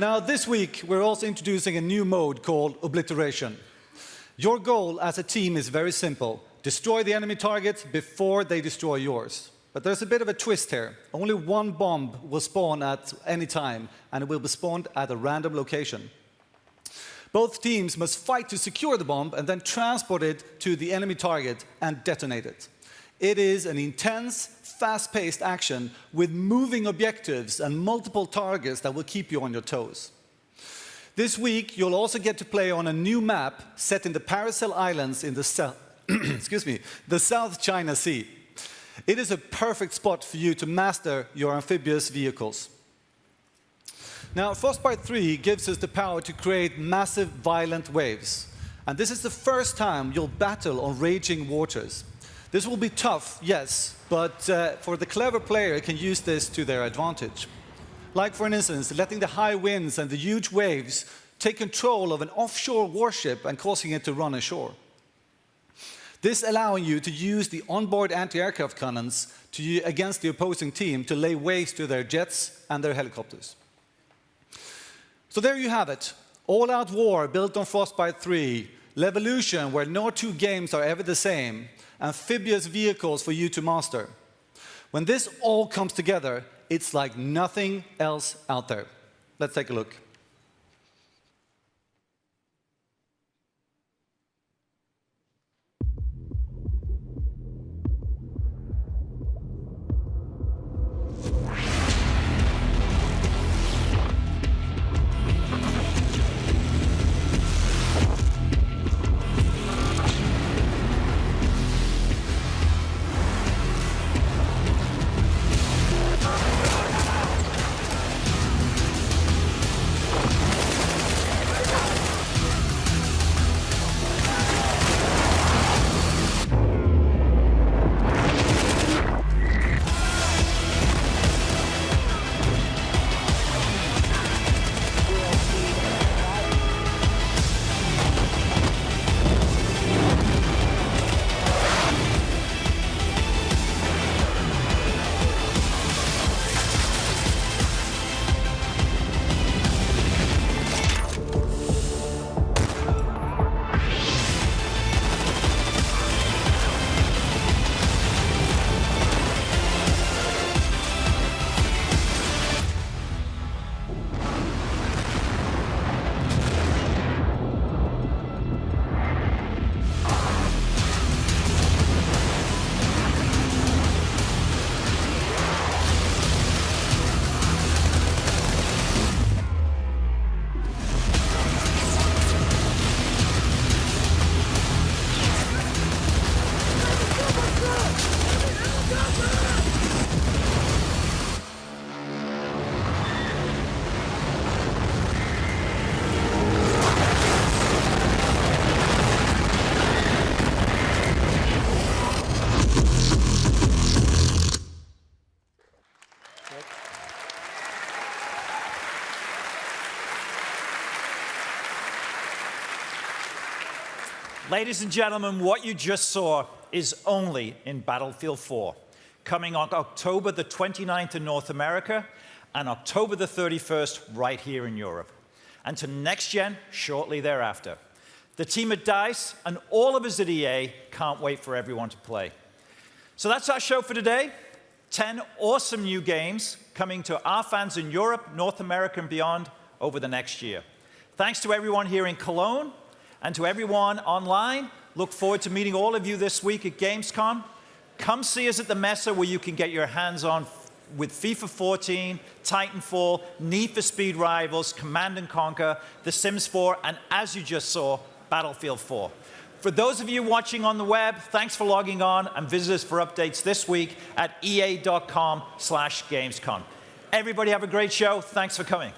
Now, this week, we're also introducing a new mode called Obliteration. Your goal as a team is very simple. Destroy the enemy targets before they destroy yours. But there's a bit of a twist here. Only one bomb will spawn at any time, and it will be spawned at a random location. Both teams must fight to secure the bomb and then transport it to the enemy target and detonate it. It is an intense, fast-paced action with moving objectives and multiple targets that will keep you on your toes. This week, you'll also get to play on a new map set in the Paracel Islands in the South China Sea. It is a perfect spot for you to master your amphibious vehicles. Now, Frostbite 3 gives us the power to create massive, violent waves. And this is the first time you'll battle on raging waters. This will be tough, yes, but for the clever player, can use this to their advantage. Like, for instance, letting the high winds and the huge waves take control of an offshore warship and causing it to run ashore. This allowing you to use the onboard anti-aircraft cannons against the opposing team to lay waste to their jets and their helicopters. So there you have it. All-out war built on Frostbite 3, Levolution, where no two games are ever the same, amphibious vehicles for you to master. When this all comes together, it's like nothing else out there. Let's take a look. Ladies and gentlemen, what you just saw is only in Battlefield 4, coming on October the 29th in North America and October the 31st right here in Europe, and to Next Gen shortly thereafter. The team at DICE and all of us at EA can't wait for everyone to play. So that's our show for today. 10 awesome new games coming to our fans in Europe, North America, and beyond over the next year. Thanks to everyone here in Cologne, And to everyone online, look forward to meeting all of you this week at Gamescom. Come see us at the Messe, where you can get your hands on with FIFA 14, Titanfall, Need for Speed Rivals, Command & Conquer, The Sims 4, and as you just saw, Battlefield 4. For those of you watching on the web, thanks for logging on, and visit us for updates this week at ea.com/Gamescom. Everybody have a great show. Thanks for coming.